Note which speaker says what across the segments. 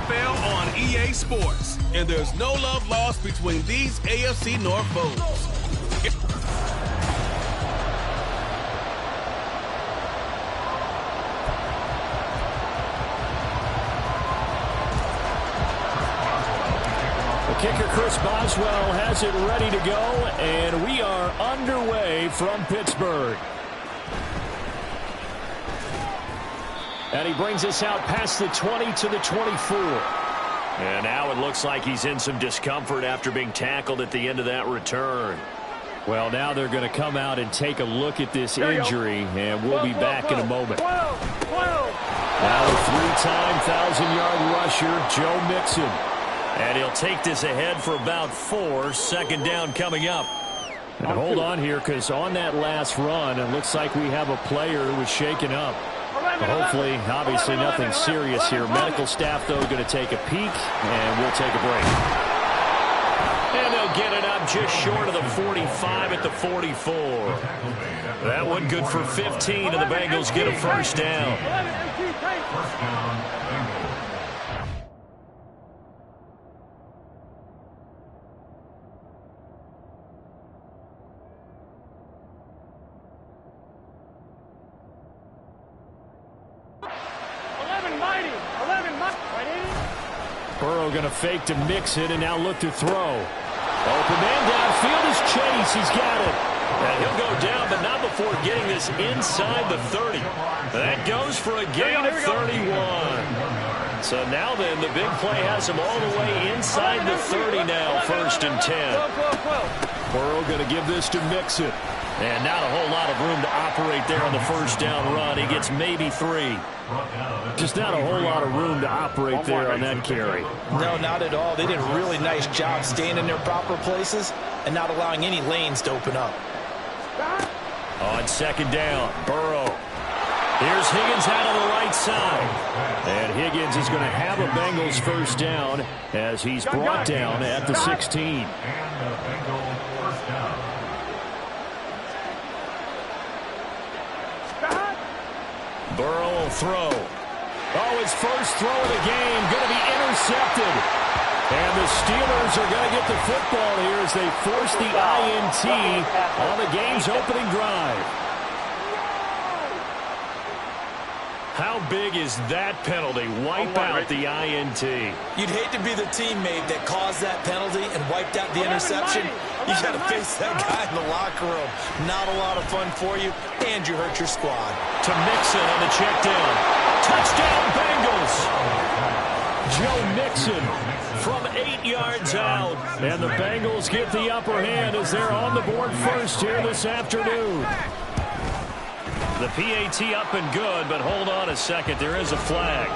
Speaker 1: NFL on EA Sports, and there's no love lost between these AFC North foes.
Speaker 2: Kicker Chris Boswell has it ready to go, and we are underway from Pittsburgh. And he brings us out past the 20 to the 24. And now it looks like he's in some discomfort after being tackled at the end of that return. Well, now they're going to come out and take a look at this injury, and we'll be back in a moment. Now a three-time 1,000-yard rusher, Joe Mixon. And he'll take this ahead for about 4. Second down coming up. And hold on here, because on that last run, it looks like we have a player who was shaken up. But hopefully, obviously nothing serious here. Medical staff, though, going to take a peek, and we'll take a break. And they'll get it up just short of the 45 at the 44. That one good for 15, and the Bengals get a first down. Burrow going to fake to mix it and now look to throw. Open man downfield is Chase. He's got it. And he'll go down, but not before getting this inside the 30. That goes for a gain of 31. So now then, the big play has him all the way inside the 30 now, 1st and 10. Burrow going to give this to Mixon. And not a whole lot of room to operate there on the first down run. He gets maybe 3. Just not a whole lot of room to operate there on that carry.
Speaker 3: No, not at all. They did a really nice job staying in their proper places and not allowing any lanes to open up.
Speaker 2: On second down, Burrow. Here's Higgins out on the right side. And Higgins is going to have a Bengals first down as he's brought down at the 16. Burrow will throw. Oh, his first throw of the game going to be intercepted. And the Steelers are going to get the football here as they force the INT on the game's opening drive. How big is that penalty? Wipe out the INT.
Speaker 3: You'd hate to be the teammate that caused that penalty and wiped out the interception. You got to face that guy in the locker room. Not a lot of fun for you, and you hurt your squad.
Speaker 2: To Mixon on the check down. Touchdown, Bengals! Joe Mixon from 8 yards out. And the Bengals get the upper hand as they're on the board first here this afternoon. The PAT up and good, but hold on a second. There is a flag.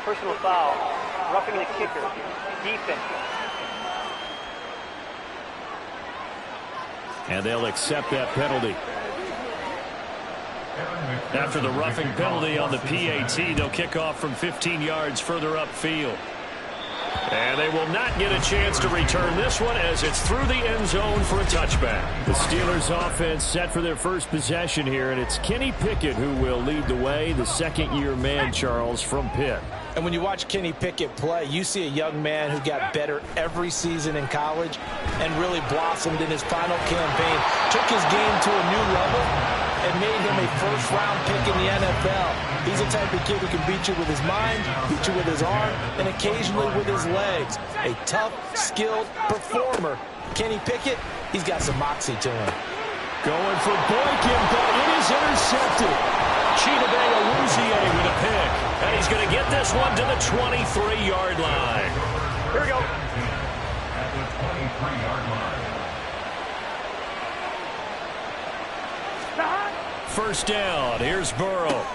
Speaker 4: Personal foul. Roughing the kicker. Defense.
Speaker 2: And they'll accept that penalty. After the roughing penalty on the PAT, they'll kick off from 15 yards further upfield. And they will not get a chance to return this one as it's through the end zone for a touchback. The Steelers offense set for their first possession here, and it's Kenny Pickett who will lead the way, the second-year man, Charles, from Pitt.
Speaker 3: And when you watch Kenny Pickett play, you see a young man who got better every season in college and really blossomed in his final campaign, took his game to a new level, and made him a first-round pick in the NFL. He's the type of kid who can beat you with his mind, beat you with his arm, and occasionally with his legs. A tough, skilled performer. Kenny Pickett, he's got some moxie to him.
Speaker 2: Going for Boykin, but it is intercepted. Chidobe Awuzie with a pick. And he's going to get this one to the 23-yard line.
Speaker 4: Here we go.
Speaker 5: At the 23-yard line.
Speaker 2: First down. Here's Burrow.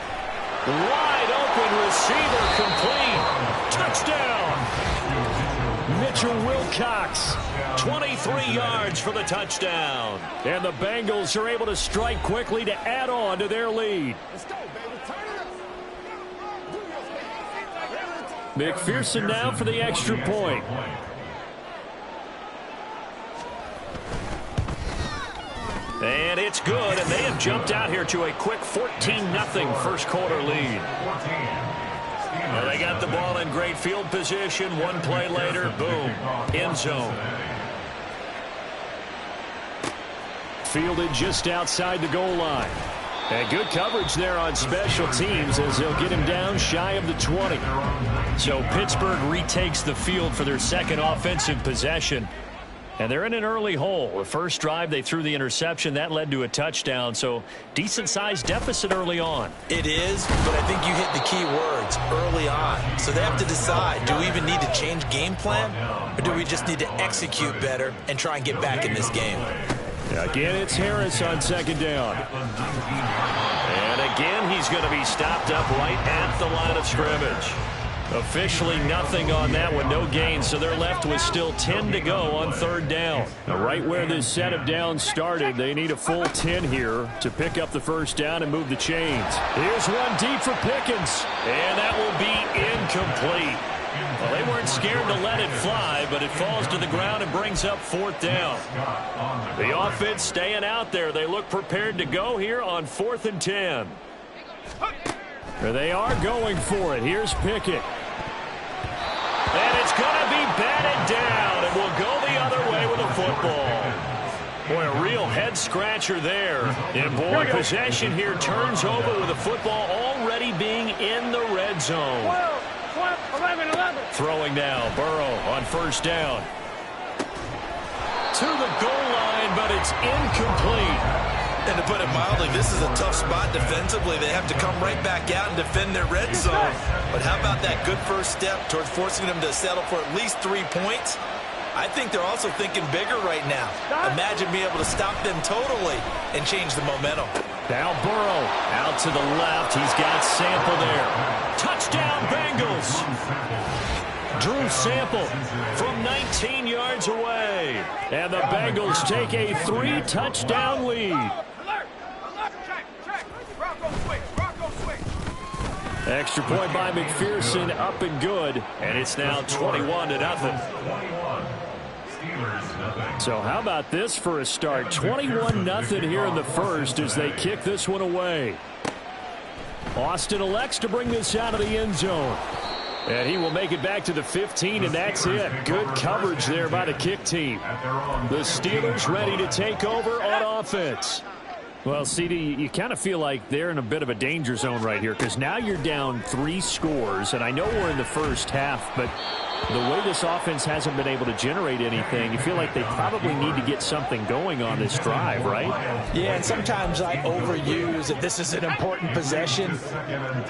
Speaker 2: Wide open receiver complete. Touchdown. Mitchell Wilcox. 23 yards for the touchdown. And the Bengals are able to strike quickly to add on to their lead.
Speaker 6: Let's go, baby. Turn it up.
Speaker 2: McPherson now for the extra point. And it's good, and they have jumped out here to a quick 14-0 first quarter lead. Well, they got the ball in great field position. One play later, boom, end zone.
Speaker 7: Fielded just outside the goal line. And good coverage there on special teams as they'll get him down shy of the 20.
Speaker 2: So Pittsburgh retakes the field for their second offensive possession. And they're in an early hole. The first drive, they threw the interception. That led to a touchdown. So decent-sized deficit early on.
Speaker 3: It is, but I think you hit the key words, early on. So they have to decide, do we even need to change game plan? Or do we just need to execute better and try and get back in this game?
Speaker 7: Again, it's Harris on second down.
Speaker 2: And again, he's going to be stopped up right at the line of scrimmage. Officially nothing on that one, no gain, so they're left with still 10 to go on third down.
Speaker 7: Now, right where this set of downs started, they need a full 10 here to pick up the first down and move the chains. Here's one deep for Pickens.
Speaker 2: And that will be incomplete. Well, they weren't scared to let it fly, but it falls to the ground and brings up fourth down. The offense staying out there. They look prepared to go here on 4th and 10.
Speaker 7: There they are going for it. Here's Pickett.
Speaker 2: And it's going to be batted down, and will go the other way with a football. Boy, a real head-scratcher there. And, boy, possession here turns over with the football already being in the red zone.
Speaker 4: 11.
Speaker 2: Throwing now, Burrow on first down. To the goal line, but it's incomplete.
Speaker 3: And to put it mildly, this is a tough spot defensively. They have to come right back out and defend their red zone. But how about that good first step towards forcing them to settle for at least 3 points? I think they're also thinking bigger right now. Imagine being able to stop them totally and change the momentum.
Speaker 7: Now Burrow out to the left. He's got Sample there.
Speaker 2: Touchdown, Bengals. Drew Sample from 19 yards away.
Speaker 7: And the Bengals take a 3-touchdown lead. Extra point by McPherson, up and good.
Speaker 2: And it's now 21-0.
Speaker 7: So how about this for a start? 21-0 here in the first as they kick this one away. Austin elects to bring this out of the end zone. And he will make it back to the 15, and that's it. Good coverage there by the kick team. The Steelers ready to take over on offense. Well, CD, you kind of feel like they're in a bit of a danger zone right here because now you're down 3 scores, and I know we're in the first half, but the way this offense hasn't been able to generate anything, you feel like they probably need to get something going on this drive, right?
Speaker 3: Yeah, and sometimes I overuse that this is an important possession,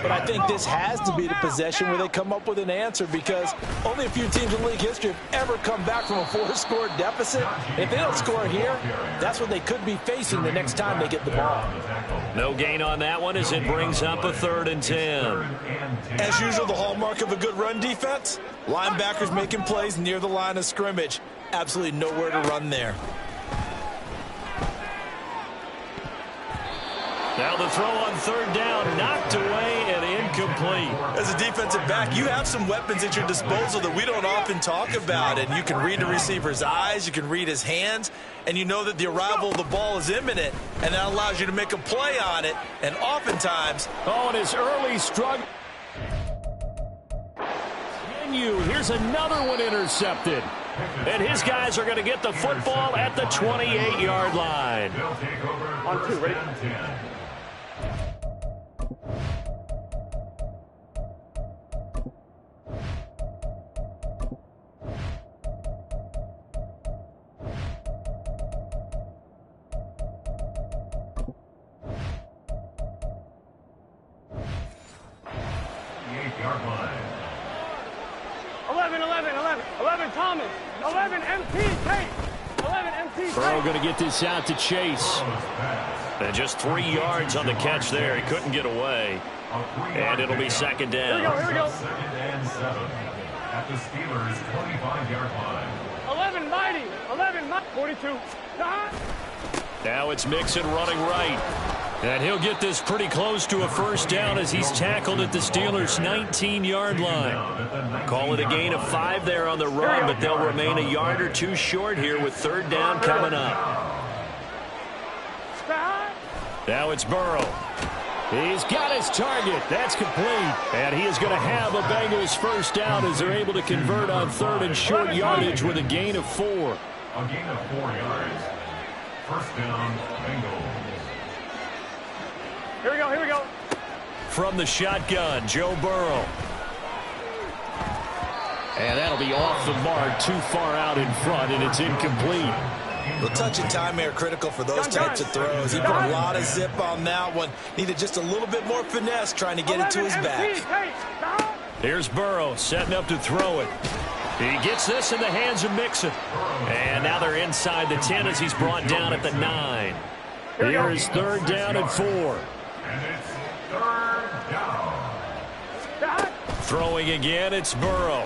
Speaker 3: but I think this has to be the possession where they come up with an answer because only a few teams in league history have ever come back from a 4-score deficit. If they don't score here, that's what they could be facing the next time they get the ball.
Speaker 2: No gain on that one as it brings up a 3rd and 10.
Speaker 3: As usual, the hallmark of a good run defense, linebackers making plays near the line of scrimmage. Absolutely nowhere to run there.
Speaker 2: Now the throw on 3rd down, knocked away and incomplete.
Speaker 3: As a defensive back, you have some weapons at your disposal that we don't often talk about. And you can read the receiver's eyes, you can read his hands, and you know that the arrival of the ball is imminent, and that allows you to make a play on it. And oftentimes...
Speaker 7: Oh, and his early struggle. Here's another one intercepted.
Speaker 2: And his guys are going to get the football at the 28-yard line.
Speaker 4: On 2, ready?
Speaker 5: Yard line.
Speaker 4: 11 Thomas, 11 MP Tate, 11 MP Tate.
Speaker 7: Burrow going to get this out to Chase.
Speaker 2: And just 3 yards on the catch there. He couldn't get away. And it'll be 2nd down.
Speaker 4: Here we go.
Speaker 5: 2nd and 7 at the Steelers' 25-yard line.
Speaker 4: 11 Mighty, 42.
Speaker 2: Now it's Mixon running right. And he'll get this pretty close to a first down as he's tackled at the Steelers' 19-yard line. Call it a gain of 5 there on the run, but they'll remain a yard or 2 short here with 3rd down coming up. Now it's Burrow.
Speaker 7: He's got his target. That's complete. And he is going to have a Bengals first down as they're able to convert on third and short yardage with a gain of 4.
Speaker 5: A gain of 4 yards. First down, Bengals.
Speaker 4: Here we go, here we go.
Speaker 2: From the shotgun, Joe Burrow. And that'll be off the mark, too far out in front, and it's incomplete.
Speaker 3: The touch and time are critical for those types of throws. He put a lot of zip on that one. Needed just a little bit more finesse trying to get it to his back.
Speaker 2: Here's Burrow setting up to throw it. He gets this in the hands of Mixon. And now they're inside the 10 as he's brought down at the 9.
Speaker 7: Here is third down and 4.
Speaker 5: And it's third down.
Speaker 2: Throwing again, it's Burrow.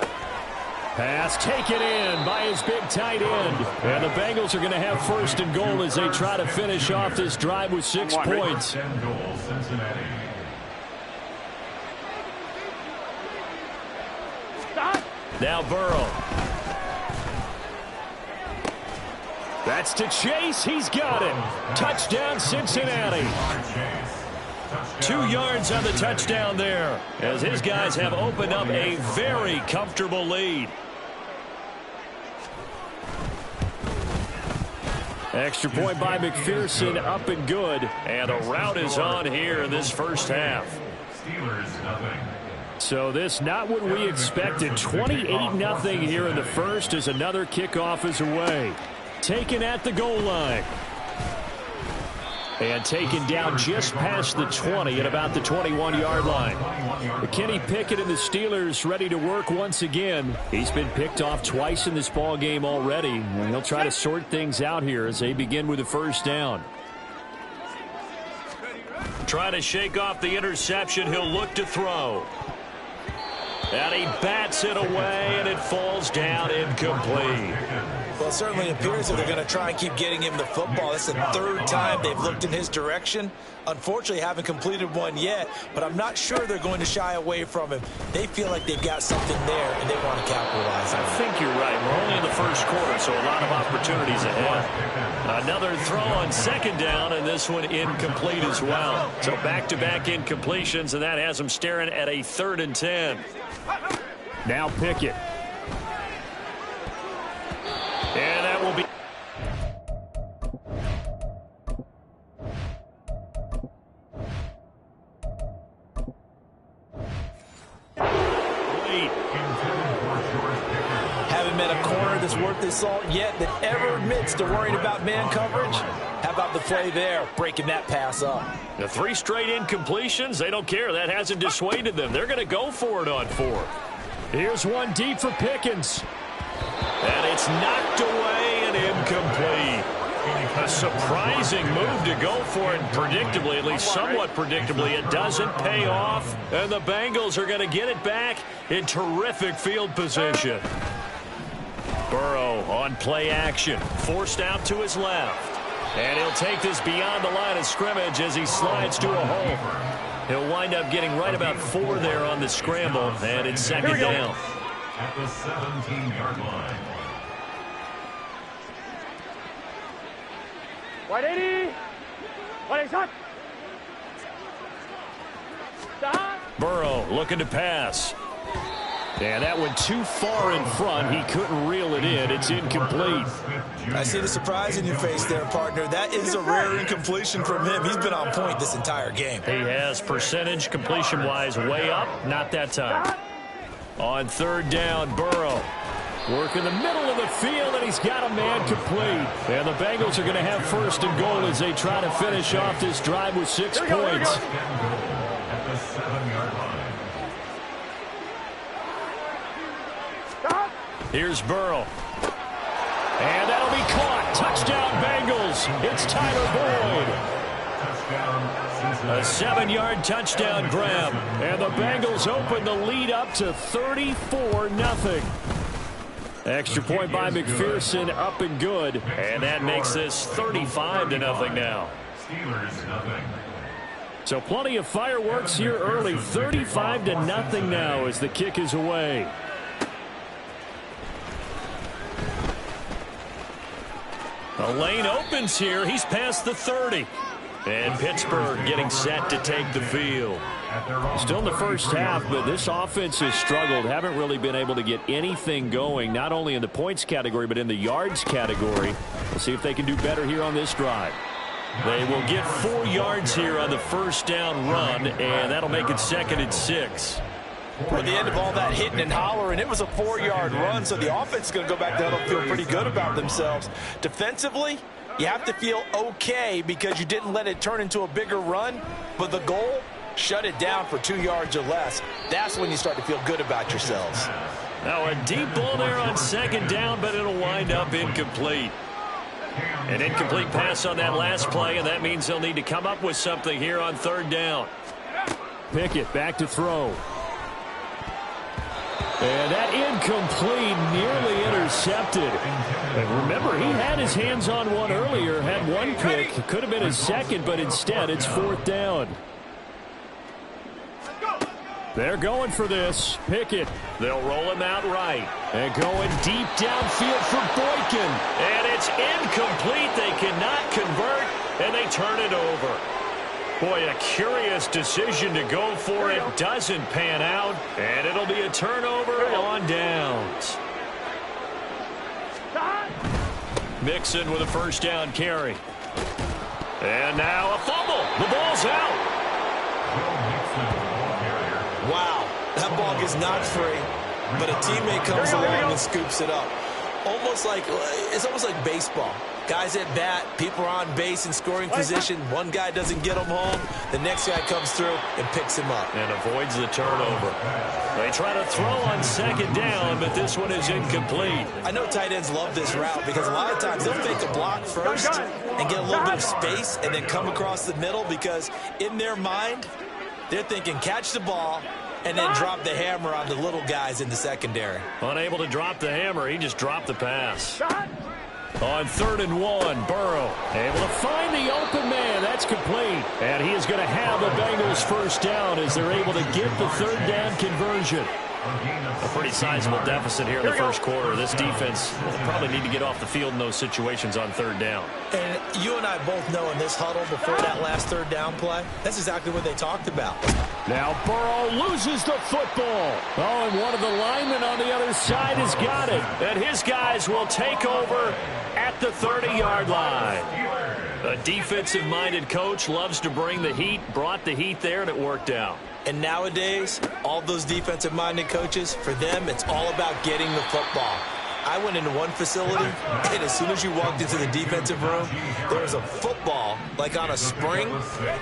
Speaker 7: Pass taken in by his big tight end. And the Bengals are going to have first and goal as they try to finish off this drive with 6 points.
Speaker 5: 10 goal, Cincinnati.
Speaker 2: Now Burrow.
Speaker 7: That's to Chase. He's got it. Touchdown, Cincinnati.
Speaker 2: 2 yards on the touchdown there as his guys have opened up a very comfortable lead.
Speaker 7: Extra point by McPherson, up and good.
Speaker 2: And the route is on here in this first half.
Speaker 5: Steelers, nothing.
Speaker 7: So this not what we expected. 28-0 here in the first as another kickoff is away. Taken at the goal line. And taken down just past the 20 at about the 21-yard line. Kenny Pickett and the Steelers ready to work once again. He's been picked off twice in this ball game already. And he'll try to sort things out here as they begin with the first down.
Speaker 2: Trying to shake off the interception. He'll look to throw. And he bats it away, and it falls down incomplete.
Speaker 3: Well, it certainly appears that they're going to try and keep getting him the football. That's the 3rd time they've looked in his direction. Unfortunately, haven't completed one yet, but I'm not sure they're going to shy away from him. They feel like they've got something there, and they want to capitalize on it.
Speaker 2: I think you're right. We're only in the first quarter, so a lot of opportunities ahead. Another throw on second down, and this one incomplete as well. So back-to-back incompletions, and that has them staring at a 3rd and 10.
Speaker 7: Now Pickett.
Speaker 2: And that will be...
Speaker 3: Haven't met a corner that's worth his salt yet that ever admits to worrying about man coverage. How about the play there, breaking that pass up?
Speaker 2: The 3 straight incompletions, they don't care. That hasn't dissuaded them. They're going to go for it on 4.
Speaker 7: Here's one deep for Pickens.
Speaker 2: And it's knocked away and incomplete. A surprising move to go for it. Predictably, at least somewhat predictably, it doesn't pay off. And the Bengals are going to get it back in terrific field position. Burrow on play action. Forced out to his left. And he'll take this beyond the line of scrimmage as he slides to a hole. He'll wind up getting right about 4 there on the scramble. And it's second down.
Speaker 5: At the 17-yard line.
Speaker 4: White 80. White 80 shot. Stop.
Speaker 2: Burrow looking to pass. And that went too far in front. He couldn't reel it in. It's incomplete.
Speaker 3: I see the surprise in your face there, partner. That is a rare incompletion from him. He's been on point this entire game.
Speaker 2: He has percentage completion-wise way up. Not that time. On third down, Burrow.
Speaker 7: Work in the middle of the field, and he's got a man complete. And the Bengals are going to have first and goal as they try to finish off this drive with 6 points.
Speaker 5: At the 7-yard line.
Speaker 2: Here's Burrow.
Speaker 7: And that'll be caught. Touchdown, Bengals. It's Tyler Boyd.
Speaker 2: A 7-yard touchdown grab.
Speaker 7: And the Bengals open the lead up to 34-0. Extra point by McPherson, up and good.
Speaker 2: And that makes this 35-0 now.
Speaker 5: Steelers, nothing.
Speaker 7: So plenty of fireworks here early. 35-0 now as the kick is away.
Speaker 2: The lane opens here. He's past the 30. And Pittsburgh getting set to take the field.
Speaker 7: Still in the first half, but this offense has struggled. Haven't really been able to get anything going, not only in the points category, but in the yards category. We'll see if they can do better here on this drive.
Speaker 2: They will get 4 yards here on the first down run, and that'll make it 2nd and 6.
Speaker 3: At the end of all that hitting and hollering, it was a 4-yard run, so the offense is going to go back down and feel pretty good about themselves. Defensively, you have to feel okay because you didn't let it turn into a bigger run, but the goal, shut it down for 2 yards or less. That's when you start to feel good about yourselves.
Speaker 2: Now a deep ball there on 2nd down, but it'll wind up incomplete. An incomplete pass on that last play, and that means they'll need to come up with something here on 3rd down.
Speaker 7: Pickett back to throw. And that incomplete, nearly intercepted. And remember, he had his hands on one earlier, had one pick. It could have been his second, but instead it's 4th down. They're going for this. Pickett.
Speaker 2: They'll roll him out right.
Speaker 7: And going deep downfield for Boykin.
Speaker 2: And it's incomplete. They cannot convert, and they turn it over. Boy, a curious decision to go for it. Doesn't pan out, and it'll be a turnover on downs. Mixon with a 1st down carry. And now a fumble. The ball's out.
Speaker 3: Wow, that ball gets knocked free, but a teammate comes along and scoops it up. It's almost like baseball. Guys at bat, people are on base in scoring position. One guy doesn't get him home. The next guy comes through and picks him up.
Speaker 2: And avoids the turnover. They try to throw on 2nd down, but this one is incomplete.
Speaker 3: I know tight ends love this route because a lot of times they'll fake a block first and get a little bit of space and then come across the middle because in their mind, they're thinking catch the ball and then drop the hammer on the little guys in the secondary.
Speaker 2: Unable to drop the hammer, he just dropped the pass. On 3rd and 1, Burrow able to find the open man. That's complete. And he is going to have the Bengals 1st down as they're able to get the 3rd down conversion. A pretty sizable deficit here in the first quarter. This defense will probably need to get off the field in those situations on 3rd down.
Speaker 3: And you and I both know in this huddle before that last 3rd down play, that's exactly what they talked about.
Speaker 7: Now Burrow loses the football. Oh, and one of the linemen on the other side has got it.
Speaker 2: And his guys will take over at the 30-yard line. A defensive-minded coach loves to bring the heat, brought the heat there, and it worked out.
Speaker 3: And nowadays, all those defensive-minded coaches, for them, it's all about getting the football. I went into one facility, and as soon as you walked into the defensive room, there was a football, like on a spring,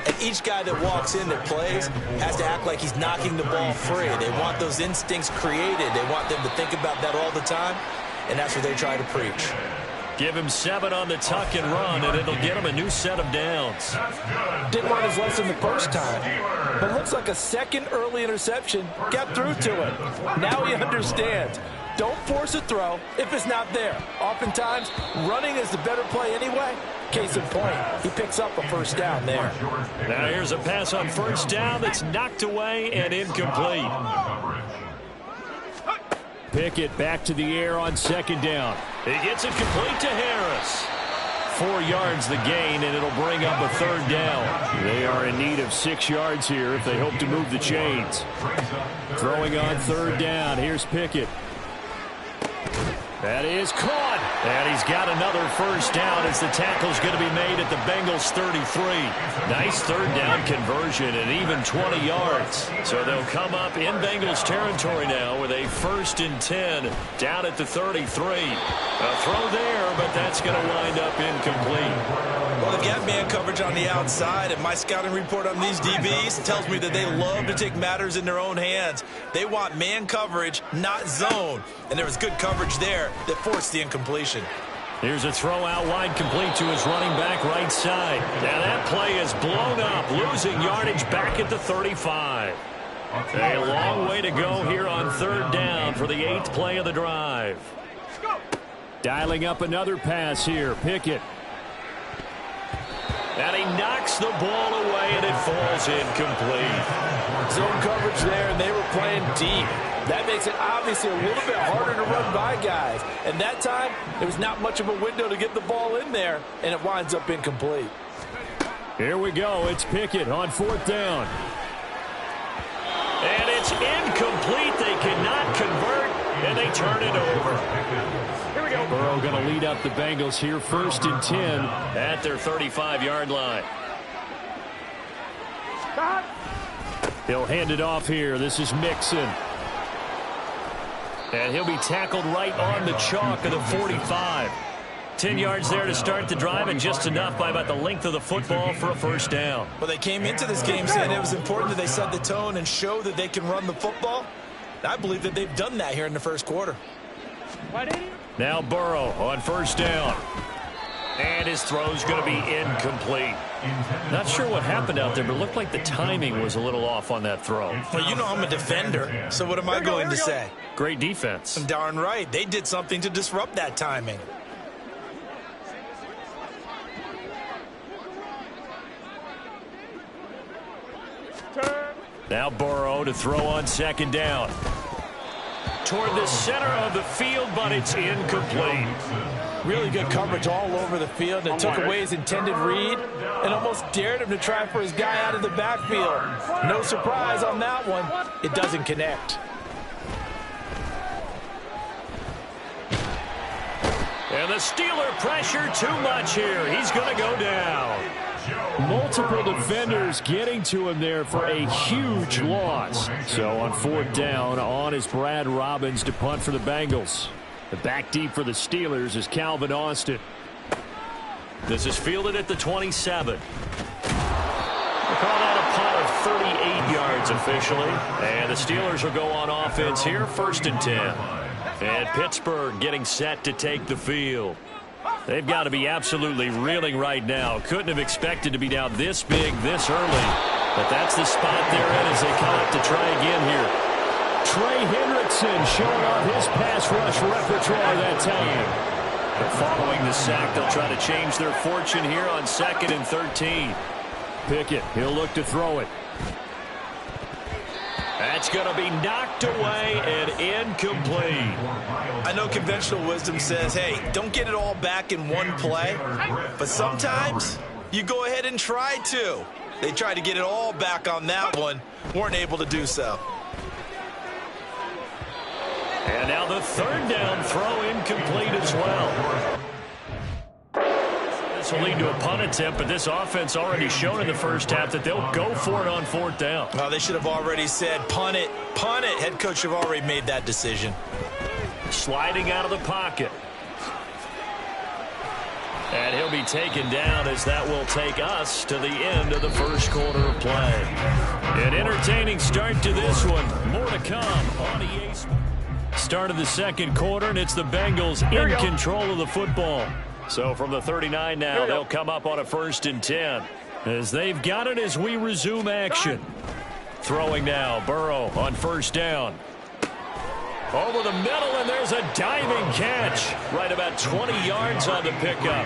Speaker 3: and each guy that walks in that plays has to act like he's knocking the ball free. They want those instincts created. They want them to think about that all the time, and that's what they try to preach.
Speaker 2: Give him 7 on the tuck and run, and it'll get him a new set of downs.
Speaker 3: Didn't learn his lesson the first time, but looks like a second early interception got through to him. Now he understands. Don't force a throw if it's not there. Oftentimes, running is the better play anyway. Case in point, he picks up a 1st down there.
Speaker 2: Now here's a pass on 1st down that's knocked away and incomplete.
Speaker 7: Pickett back to the air on 2nd down.
Speaker 2: He gets it complete to Harris. 4 yards the gain, and it'll bring up a 3rd down.
Speaker 7: They are in need of 6 yards here if they hope to move the chains. Throwing on 3rd down. Here's Pickett. That is caught.
Speaker 2: And he's got another 1st down as the tackle's going to be made at the Bengals 33. Nice 3rd down conversion and even 20 yards. So they'll come up in Bengals territory now with a 1st and 10 down at the 33. A throw there, but that's going to wind up incomplete.
Speaker 3: Well, they've got man coverage on the outside, and my scouting report on these DBs tells me that they love to take matters in their own hands. They want man coverage, not zone. And there was good coverage there that forced the incompletion.
Speaker 2: Here's a throw out wide complete to his running back right side. Now that play is blown up, losing yardage back at the 35. A long way to go here on 3rd down for the 8th play of the drive.
Speaker 7: Dialing up another pass here. Pickett.
Speaker 2: And he knocks the ball away, and it falls incomplete.
Speaker 3: Zone coverage there, and they were playing deep. That makes it obviously a little bit harder to run by guys. And that time, there was not much of a window to get the ball in there, and it winds up incomplete.
Speaker 7: Here we go. It's Pickett on 4th down.
Speaker 2: And it's incomplete. They cannot convert, and they turn it over.
Speaker 4: Here we go.
Speaker 7: Burrow going to lead up the Bengals here 1st and 10
Speaker 2: at their 35-yard line.
Speaker 4: Stop.
Speaker 7: He'll hand it off here. This is Mixon.
Speaker 2: And he'll be tackled right on the chalk of the 45. 10 yards there to start the drive, and just enough by about the length of the football for a first down.
Speaker 3: Well, they came into this game saying it was important that they set the tone and show that they can run the football. I believe that they've done that here in the first quarter.
Speaker 2: Now Burrow on 1st down. And his throw's going to be incomplete. Not sure what happened out there, but it looked like the timing was a little off on that throw.
Speaker 3: Well, you know I'm a defender, so what am I going to say?
Speaker 2: Great defense.
Speaker 3: Darn right. They did something to disrupt that timing.
Speaker 2: Now Burrow to throw on 2nd down. Toward the center of the field, but it's incomplete.
Speaker 3: Really good coverage all over the field. It took away his intended read and almost dared him to try for his guy out of the backfield. No surprise on that one. It doesn't connect.
Speaker 2: And the Steeler pressure too much here. He's going to go down.
Speaker 7: Multiple defenders getting to him there for a huge loss. So on 4th down, on is Brad Robbins to punt for the Bengals. The back deep for the Steelers is Calvin Austin.
Speaker 2: This is fielded at the 27. They call that a punt of 38 yards officially. And the Steelers will go on offense here, 1st and 10. And Pittsburgh getting set to take the field. They've got to be absolutely reeling right now. Couldn't have expected to be down this big this early. But that's the spot they're in as they come up to try again here.
Speaker 7: Trey Hendrickson showing off his pass rush repertoire that time.
Speaker 2: But following the sack, they'll try to change their fortune here on 2nd and 13.
Speaker 7: Pickett, he'll look to throw it.
Speaker 2: That's going to be knocked away and incomplete.
Speaker 3: I know conventional wisdom says, hey, don't get it all back in one play. But sometimes you go ahead and try to. They tried to get it all back on that one. Weren't able to do so.
Speaker 2: And now the 3rd down throw incomplete as well. This will lead to a punt attempt, but this offense already shown in the first half that they'll go for it on 4th down.
Speaker 3: Well, they should have already said, punt it, punt it. Head coach have already made that decision.
Speaker 2: Sliding out of the pocket. And he'll be taken down as that will take us to the end of the first quarter of play. An entertaining start to this one. More to come on EA Sports. Start of the 2nd quarter, and it's the Bengals in control of the football. So from the 39 now, they'll come up on a 1st and 10. As they've got it as we resume action. Throwing now, Burrow on 1st down. Over the middle, and there's a diving catch. Right about 20 yards on the pickup.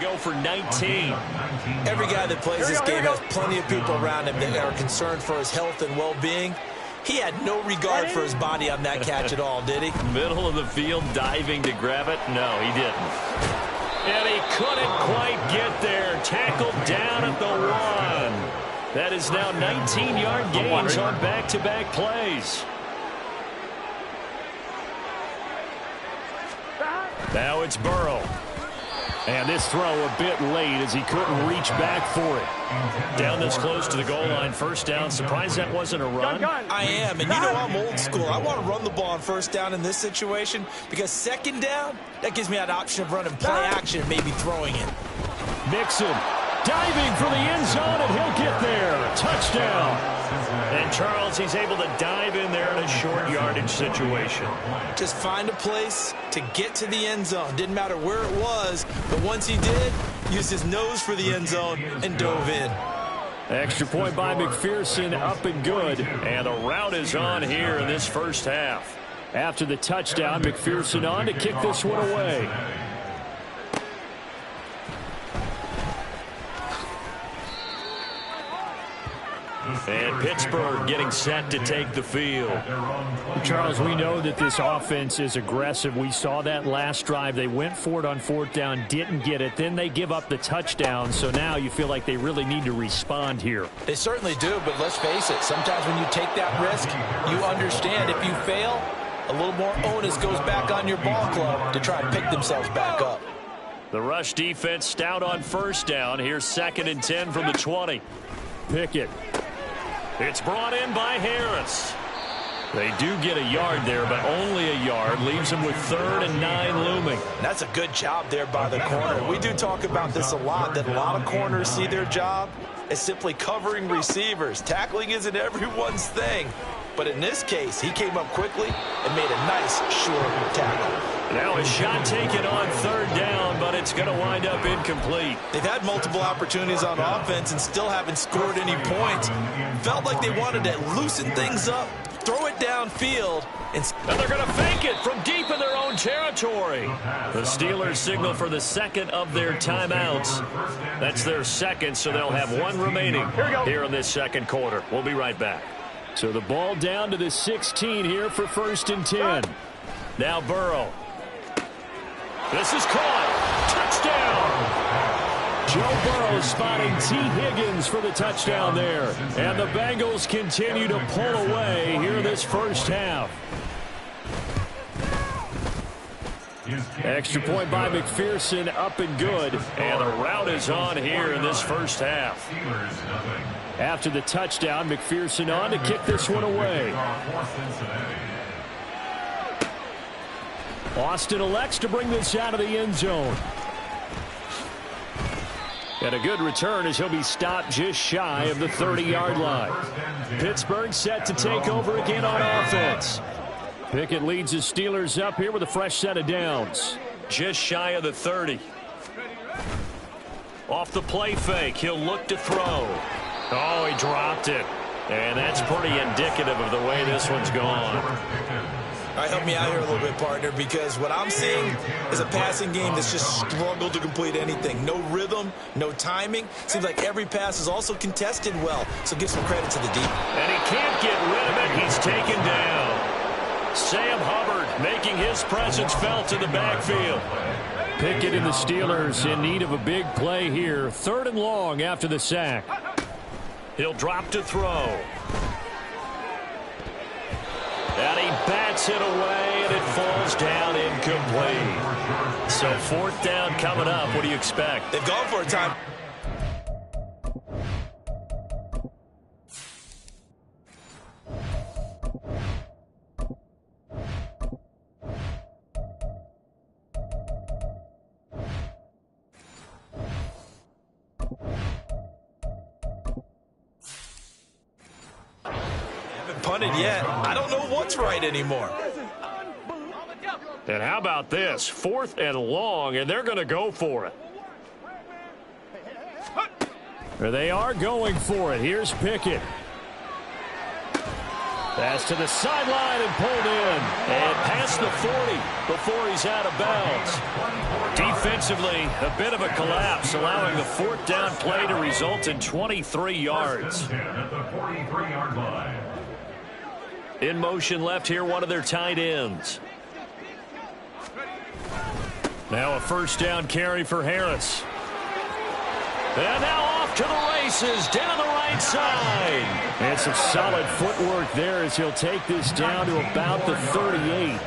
Speaker 2: Go for 19.
Speaker 3: Every guy that plays this game has plenty of people around him that are concerned for his health and well-being. He had no regard for his body on that catch at all, did he?
Speaker 2: Middle of the field, diving to grab it. No, he didn't. And he couldn't quite get there. Tackled down at the 1. That is now 19-yard gains on back-to-back plays. Now it's Burrow.
Speaker 7: And this throw a bit late as he couldn't reach back for it.
Speaker 2: Down this close to the goal line, 1st down. Surprised that wasn't a run.
Speaker 3: I am, and you know I'm old school. I want to run the ball on 1st down in this situation because 2nd down, that gives me that option of running play action and maybe throwing it.
Speaker 7: Mixon diving for the end zone, and he'll get there. Touchdown.
Speaker 2: And Charles, he's able to dive in there in a short yardage situation.
Speaker 3: Just find a place to get to the end zone. Didn't matter where it was, but once he did, used his nose for the end zone and dove in.
Speaker 7: Extra point by McPherson, up and good.
Speaker 2: And the route is on here in this first half.
Speaker 7: After the touchdown, McPherson on to kick this one away.
Speaker 2: And Pittsburgh getting set to take the field.
Speaker 7: Charles, we know that this offense is aggressive. We saw that last drive. They went for it on 4th down, didn't get it. Then they give up the touchdown. So now you feel like they really need to respond here.
Speaker 3: They certainly do, but let's face it. Sometimes when you take that risk, you understand if you fail, a little more onus goes back on your ball club to try and pick themselves back up.
Speaker 2: The rush defense stout on 1st down. Here's 2nd and 10 from the 20.
Speaker 7: Pickett.
Speaker 2: It's brought in by Harris. They do get a yard there, but only a yard. Leaves them with 3rd and 9 looming.
Speaker 3: That's a good job there by the corner. We do talk about this a lot, that a lot of corners see their job as simply covering receivers. Tackling isn't everyone's thing. But in this case, he came up quickly and made a nice, short tackle.
Speaker 2: Now a shot taken on 3rd down, but it's going to wind up incomplete.
Speaker 3: They've had multiple opportunities on offense and still haven't scored any points. Felt like they wanted to loosen things up, throw it downfield. And
Speaker 2: they're going to fake it from deep in their own territory. The Steelers signal for the 2nd of their timeouts. That's their 2nd, so they'll have 1 remaining here in this 2nd quarter. We'll be right back.
Speaker 7: So the ball down to the 16 here for 1st and 10.
Speaker 2: Now Burrow. This is caught. Touchdown.
Speaker 7: Joe Burrow spotting T. Higgins for the touchdown there. And the Bengals continue to pull away here in this 1st half. Extra point by McPherson, up and good.
Speaker 2: And the route is on here in this 1st half.
Speaker 7: After the touchdown, McPherson on to kick this one away. Austin elects to bring this out of the end zone. And a good return as he'll be stopped just shy of the 30-yard line. Pittsburgh set to take over again on offense. Pickett leads his Steelers up here with a fresh set of downs.
Speaker 2: Just shy of the 30. Off the play fake, he'll look to throw. Oh, he dropped it. And that's pretty indicative of the way this one's gone.
Speaker 3: All right, help me out here a little bit, partner, because what I'm seeing is a passing game that's just struggled to complete anything. No rhythm, no timing. Seems like every pass is also contested well, so give some credit to the deep.
Speaker 2: And he can't get rid of it. He's taken down. Sam Hubbard making his presence felt in the backfield.
Speaker 7: Pickett and the Steelers in need of a big play here. 3rd and long after the sack.
Speaker 2: He'll drop to throw. And he bats it away, and it falls down incomplete. So 4th down coming up. What do you expect?
Speaker 3: They've gone for a time. Punted yet. I don't know what's right anymore.
Speaker 2: And how about this? 4th and long, and they're going to go for it.
Speaker 7: They are going for it. Here's Pickett. Pass to the sideline and pulled in.
Speaker 2: And past the 40 before he's out of bounds. Defensively, a bit of a collapse, allowing the 4th down play to result in 23 yards. In motion left here, one of their tight ends. Now a 1st down carry for Harris. And now off to the races, down the right side.
Speaker 7: And some solid footwork there as he'll take this down to about the 38.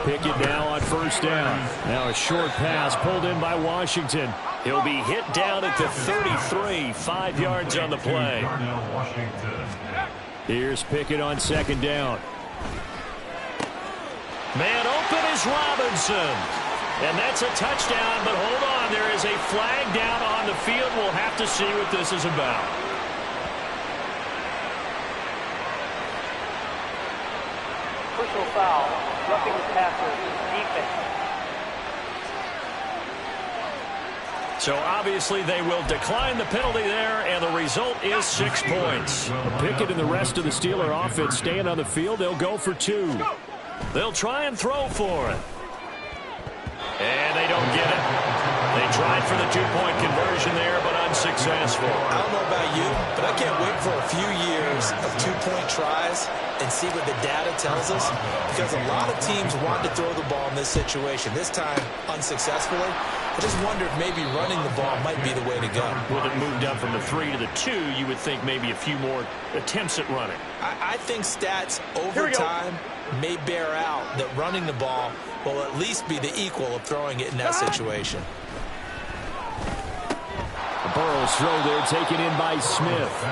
Speaker 7: Pickett now on 1st down. Now a short pass pulled in by Washington.
Speaker 2: He'll be hit down at the 33, 5 yards on the play.
Speaker 7: Here's Pickett on 2nd down.
Speaker 2: Man open is Robinson. And that's a touchdown, but hold on. There is a flag down on the field. We'll have to see what this is about.
Speaker 4: Personal foul, roughing the passer, defense.
Speaker 2: So obviously they will decline the penalty there, and the result is 6 points.
Speaker 7: Pickett and the rest of the Steeler offense staying on the field. They'll go for 2.
Speaker 2: They'll try and throw for it. And they don't get it. They tried for the two-point conversion there, but unsuccessful.
Speaker 3: I don't know about you, but I can't wait for a few years of two-point tries and see what the data tells us, because a lot of teams want to throw the ball in this situation. This time, unsuccessfully. I just wonder if maybe running the ball might be the way to go.
Speaker 2: With it moved up from the 3 to the 2, you would think maybe a few more attempts at running.
Speaker 3: I think stats over time may bear out that running the ball will at least be the equal of throwing it in that situation.
Speaker 7: Burrow's throw there taken in by Smith.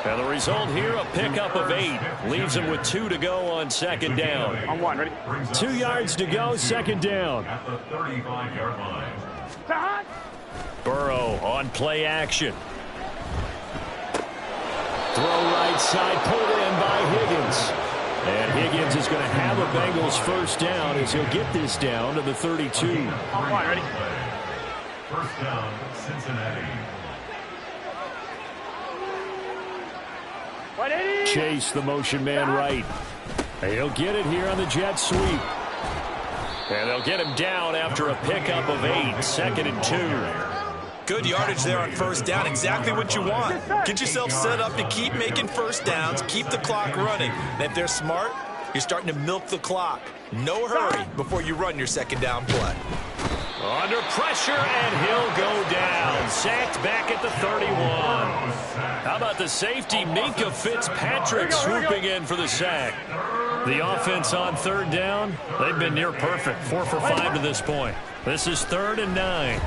Speaker 2: And the result here, a pickup of 8. Leaves him with 2 to go on second down.
Speaker 4: On 1, ready?
Speaker 7: 2 yards to go, second down.
Speaker 5: At the 35-yard line.
Speaker 2: Burrow on play action.
Speaker 7: Throw right side, pulled in by Higgins. And Higgins is going to have a Bengals first down as he'll get this down to the 32.
Speaker 4: On 1, ready?
Speaker 5: First down, Cincinnati.
Speaker 4: 180.
Speaker 7: Chase, the motion man right. He'll get it here on the jet sweep.
Speaker 2: And they'll get him down after a pickup of 8. Second and 2.
Speaker 3: Good yardage there on first down. Exactly what you want. Get yourself set up to keep making first downs, keep the clock running. And if they're smart, you're starting to milk the clock. No hurry before you run your second down play.
Speaker 2: Under pressure, and he'll go down. Sacked back at the 31. How about the safety, Minka Fitzpatrick, swooping in for the sack. The offense on third down, they've been near perfect. 4 for 5 to this point. This is 3rd and 9.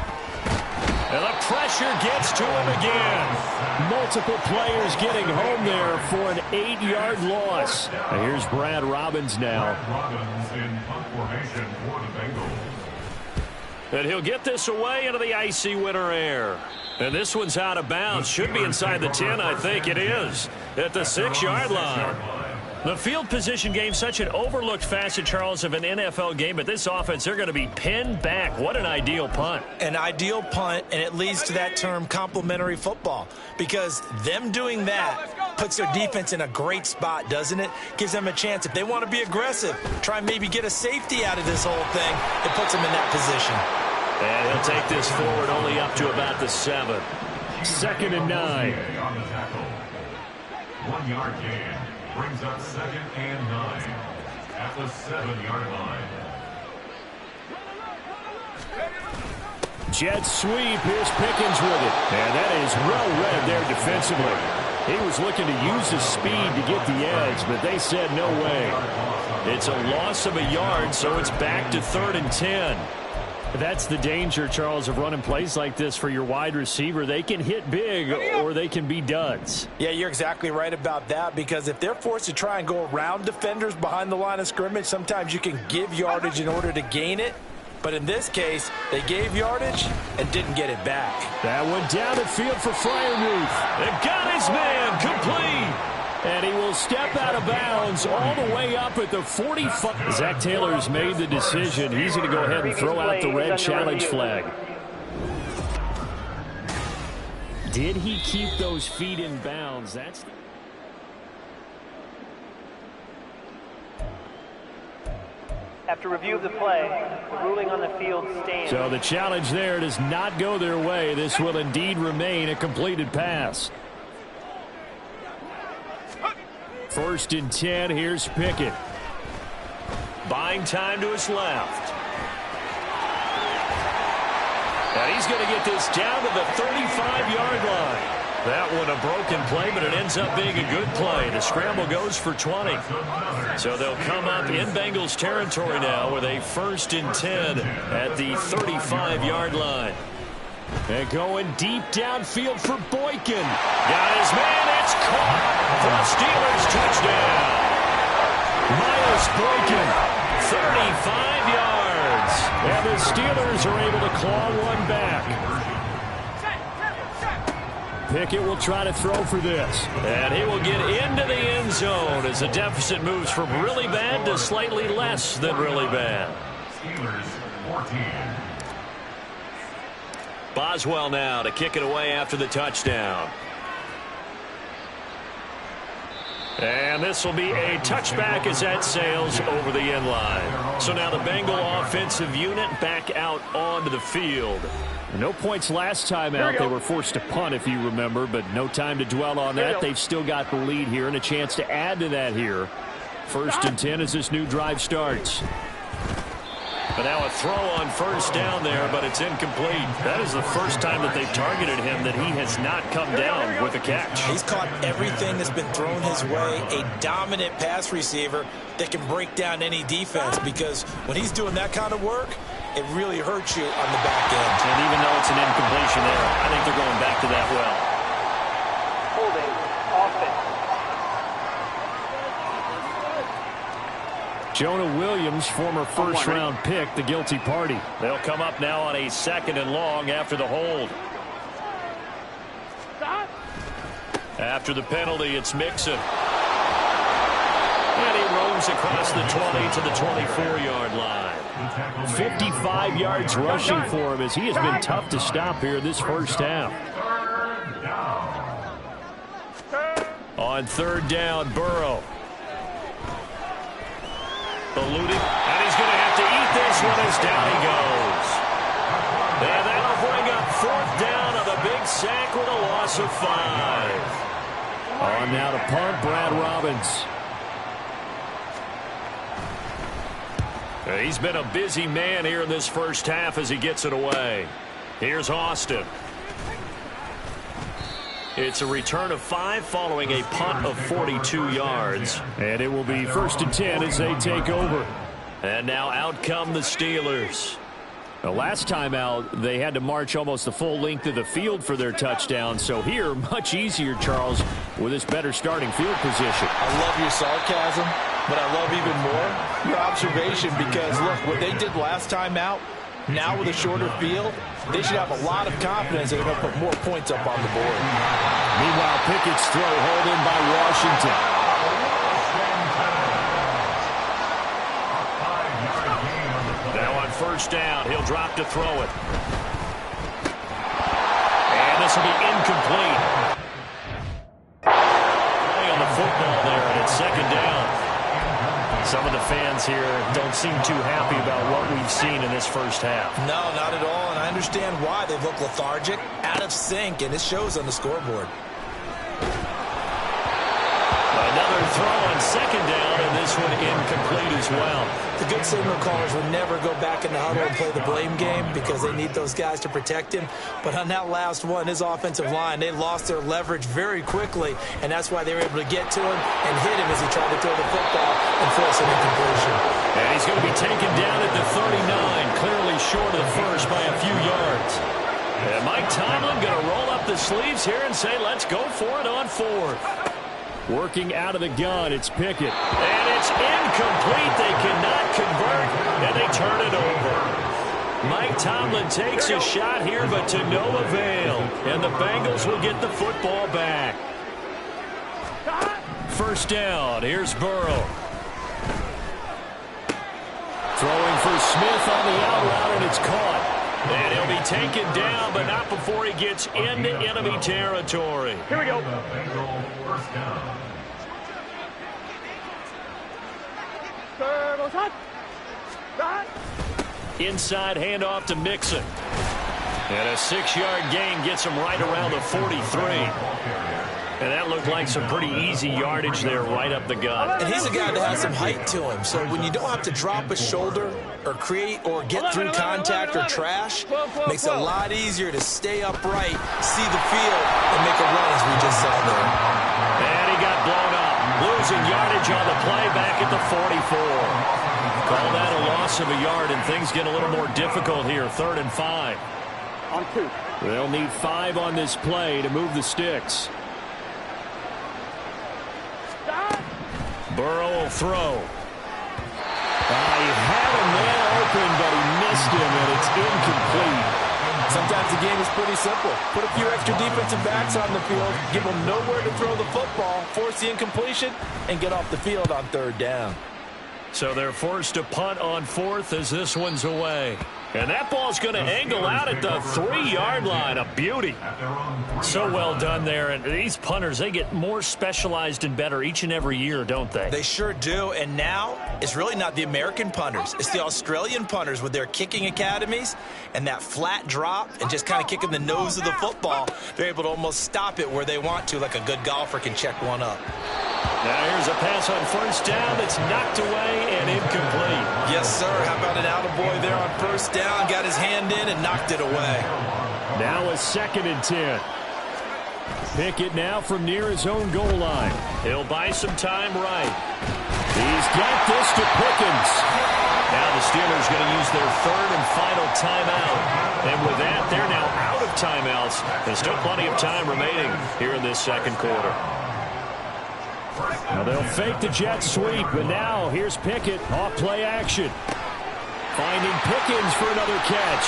Speaker 2: And the pressure gets to him again.
Speaker 7: Multiple players getting home there for an 8-yard loss. And here's Brad Robbins now.
Speaker 5: Robbins in punt formation for the Bengals.
Speaker 2: And he'll get this away into the icy winter air. And this one's out of bounds. Should be inside the 10, I think it is. At the 6-yard line. The field position game, such an overlooked facet, Charles, of an NFL game. But this offense, they're going to be pinned back. What an ideal punt.
Speaker 3: An ideal punt, and it leads to that term complementary football. Because them doing that puts their defense in a great spot, doesn't it? Gives them a chance. If they want to be aggressive, try and maybe get a safety out of this whole thing, it puts them in that position.
Speaker 2: And he'll take this forward only up to about the 7.
Speaker 7: 2nd and 9.
Speaker 5: On the tackle. 1-yard gain. Brings up 2nd and 9 at the 7-yard line.
Speaker 7: Jet sweep. Here's Pickens with it. And that is well read there defensively. He was looking to use his speed to get the edge, but they said no way.
Speaker 2: It's a loss of a yard, so it's back to 3rd and 10.
Speaker 7: That's the danger, Charles, of running plays like this for your wide receiver. They can hit big or they can be duds.
Speaker 3: Yeah, you're exactly right about that, because if they're forced to try and go around defenders behind the line of scrimmage, sometimes you can give yardage in order to gain it. But in this case, they gave yardage and didn't get it back.
Speaker 7: That one down the field for Freiermuth.
Speaker 2: They've got his man complete.
Speaker 7: And he will step out of bounds all the way up at the 45. Zach Taylor's made the decision. He's going to go ahead and throw out the red challenge flag. Did he keep those feet in bounds? That's
Speaker 8: After review of the play, the ruling on the field stands.
Speaker 7: So the challenge there does not go their way. This will indeed remain a completed pass. 1st and 10. Here's Pickett.
Speaker 2: Buying time to his left. And he's going to get this down to the 35-yard line. That one a broken play, but it ends up being a good play. The scramble goes for 20. So they'll come up in Bengals territory now with a 1st and 10 at the 35-yard line.
Speaker 7: And going deep downfield for Boykin.
Speaker 2: Got his man. It's caught for a Steelers touchdown.
Speaker 7: Miles Boykin.
Speaker 2: 35 yards.
Speaker 7: And the Steelers are able to claw one back. Pickett will try to throw for this.
Speaker 2: And he will get into the end zone as the deficit moves from really bad to slightly less than really bad.
Speaker 5: Steelers 14.
Speaker 2: Boswell now to kick it away after the touchdown. And this will be a touchback as that sails over the end line. So now the Bengal offensive unit back out onto the field.
Speaker 7: No points last time out. They were forced to punt, if you remember, but no time to dwell on that. They've still got the lead here and a chance to add to that here. 1st and 10 as this new drive starts.
Speaker 2: But now a throw on first down there, but it's incomplete. That is the first time that they've targeted him that he has not come down with a catch.
Speaker 3: He's caught everything that's been thrown his way. A dominant pass receiver that can break down any defense, because when he's doing that kind of work, it really hurts you on the back end.
Speaker 2: And even though it's an incompletion there, I think they're going back to that well.
Speaker 8: Holding offense.
Speaker 7: Jonah Williams, former first-round pick, the guilty party.
Speaker 2: They'll come up now on a 2nd and long after the hold. After the penalty, it's Mixon. And he roams across the 20 to the 24-yard line.
Speaker 7: 55 yards rushing for him as he has been tough to stop here this first half.
Speaker 2: On 3rd down, Burrow. Eluding, and he's going to have to eat this one as down he goes. And that'll bring up 4th down on the big sack with a loss of 5.
Speaker 7: On now to punt, Brad Robbins.
Speaker 2: He's been a busy man here in this first half as he gets it away. Here's Austin. It's a return of 5 following a punt of 42 yards.
Speaker 7: And it will be 1st and 10 as they take over.
Speaker 2: And now out come the Steelers.
Speaker 7: The last time out, they had to march almost the full length of the field for their touchdown. So here, much easier, Charles, with this better starting field position.
Speaker 3: I love your sarcasm, but I love even more your observation, because, look, what they did last time out, now with a shorter field, they should have a lot of confidence they're going to put more points up on the board.
Speaker 7: Meanwhile, Pickett's throw hauled in by Washington.
Speaker 2: Now on 1st down, he'll drop to throw it. And this will be incomplete. Play on the football there, and it's 2nd down. Some of the fans here don't seem too happy about what we've seen in this first half.
Speaker 3: No, not at all, and I understand why. They look lethargic, out of sync, and it shows on the scoreboard.
Speaker 2: Another throw on 2nd down, and this one incomplete as well.
Speaker 3: The good signal callers would never go back in the huddle and play the blame game, because they need those guys to protect him. But on that last one, his offensive line, they lost their leverage very quickly, and that's why they were able to get to him and hit him as he tried to throw the football and force an incompletion.
Speaker 2: And he's going to be taken down at the 39, clearly short of the first by a few yards. And Mike Tomlin going to roll up the sleeves here and say, let's go for it on 4th.
Speaker 7: Working out of the gun, it's Pickett.
Speaker 2: And it's incomplete. They cannot convert, and they turn it over. Mike Tomlin takes a shot here, but to no avail. And the Bengals will get the football back. 1st down. Here's Burrow.
Speaker 7: Throwing for Smith on the out route, and it's caught.
Speaker 2: And he'll be taken down, but not before he gets into enemy territory.
Speaker 4: Here we go.
Speaker 2: Inside handoff to Mixon. And a 6-yard gain gets him right around the 43. And that looked like some pretty easy yardage there right up the gut.
Speaker 3: And he's a guy that has some height to him, so when you don't have to drop a shoulder or create or get through contact or trash, makes it a lot easier to stay upright, see the field, and make a run, as we just saw there.
Speaker 2: And he got blown up, losing yardage on the play back at the 44. Call that a loss of a yard, and things get a little more difficult here. 3rd and 5.
Speaker 4: On 2.
Speaker 7: They'll need 5 on this play to move the sticks.
Speaker 2: Burrow will throw.
Speaker 7: He had a man open, but he missed him, and it's incomplete.
Speaker 3: Sometimes the game is pretty simple. Put a few extra defensive backs on the field, give them nowhere to throw the football, force the incompletion, and get off the field on 3rd down.
Speaker 2: So they're forced to punt on 4th as this one's away. And that ball's going to angle out at the 3-yard line. A beauty.
Speaker 7: So well done there. And these punters, they get more specialized and better each and every year, don't they?
Speaker 3: They sure do. And now it's really not the American punters. It's the Australian punters with their kicking academies and that flat drop and just kind of kicking the nose of the football. They're able to almost stop it where they want to, like a good golfer can check one up.
Speaker 7: Now here's a pass on first down that's knocked away and incomplete.
Speaker 3: Yes, sir. How about an attaboy there on first down? Got his hand in and knocked it away.
Speaker 7: Now a 2nd and 10. Pickett now from near his own goal line.
Speaker 2: He'll buy some time right.
Speaker 7: He's got this to Pickens.
Speaker 2: Now the Steelers going to use their 3rd and final timeout. And with that, they're now out of timeouts. There's still plenty of time remaining here in this 2nd quarter.
Speaker 7: Now they'll fake the jet sweep, but now here's Pickett off play action. Finding Pickens for another catch.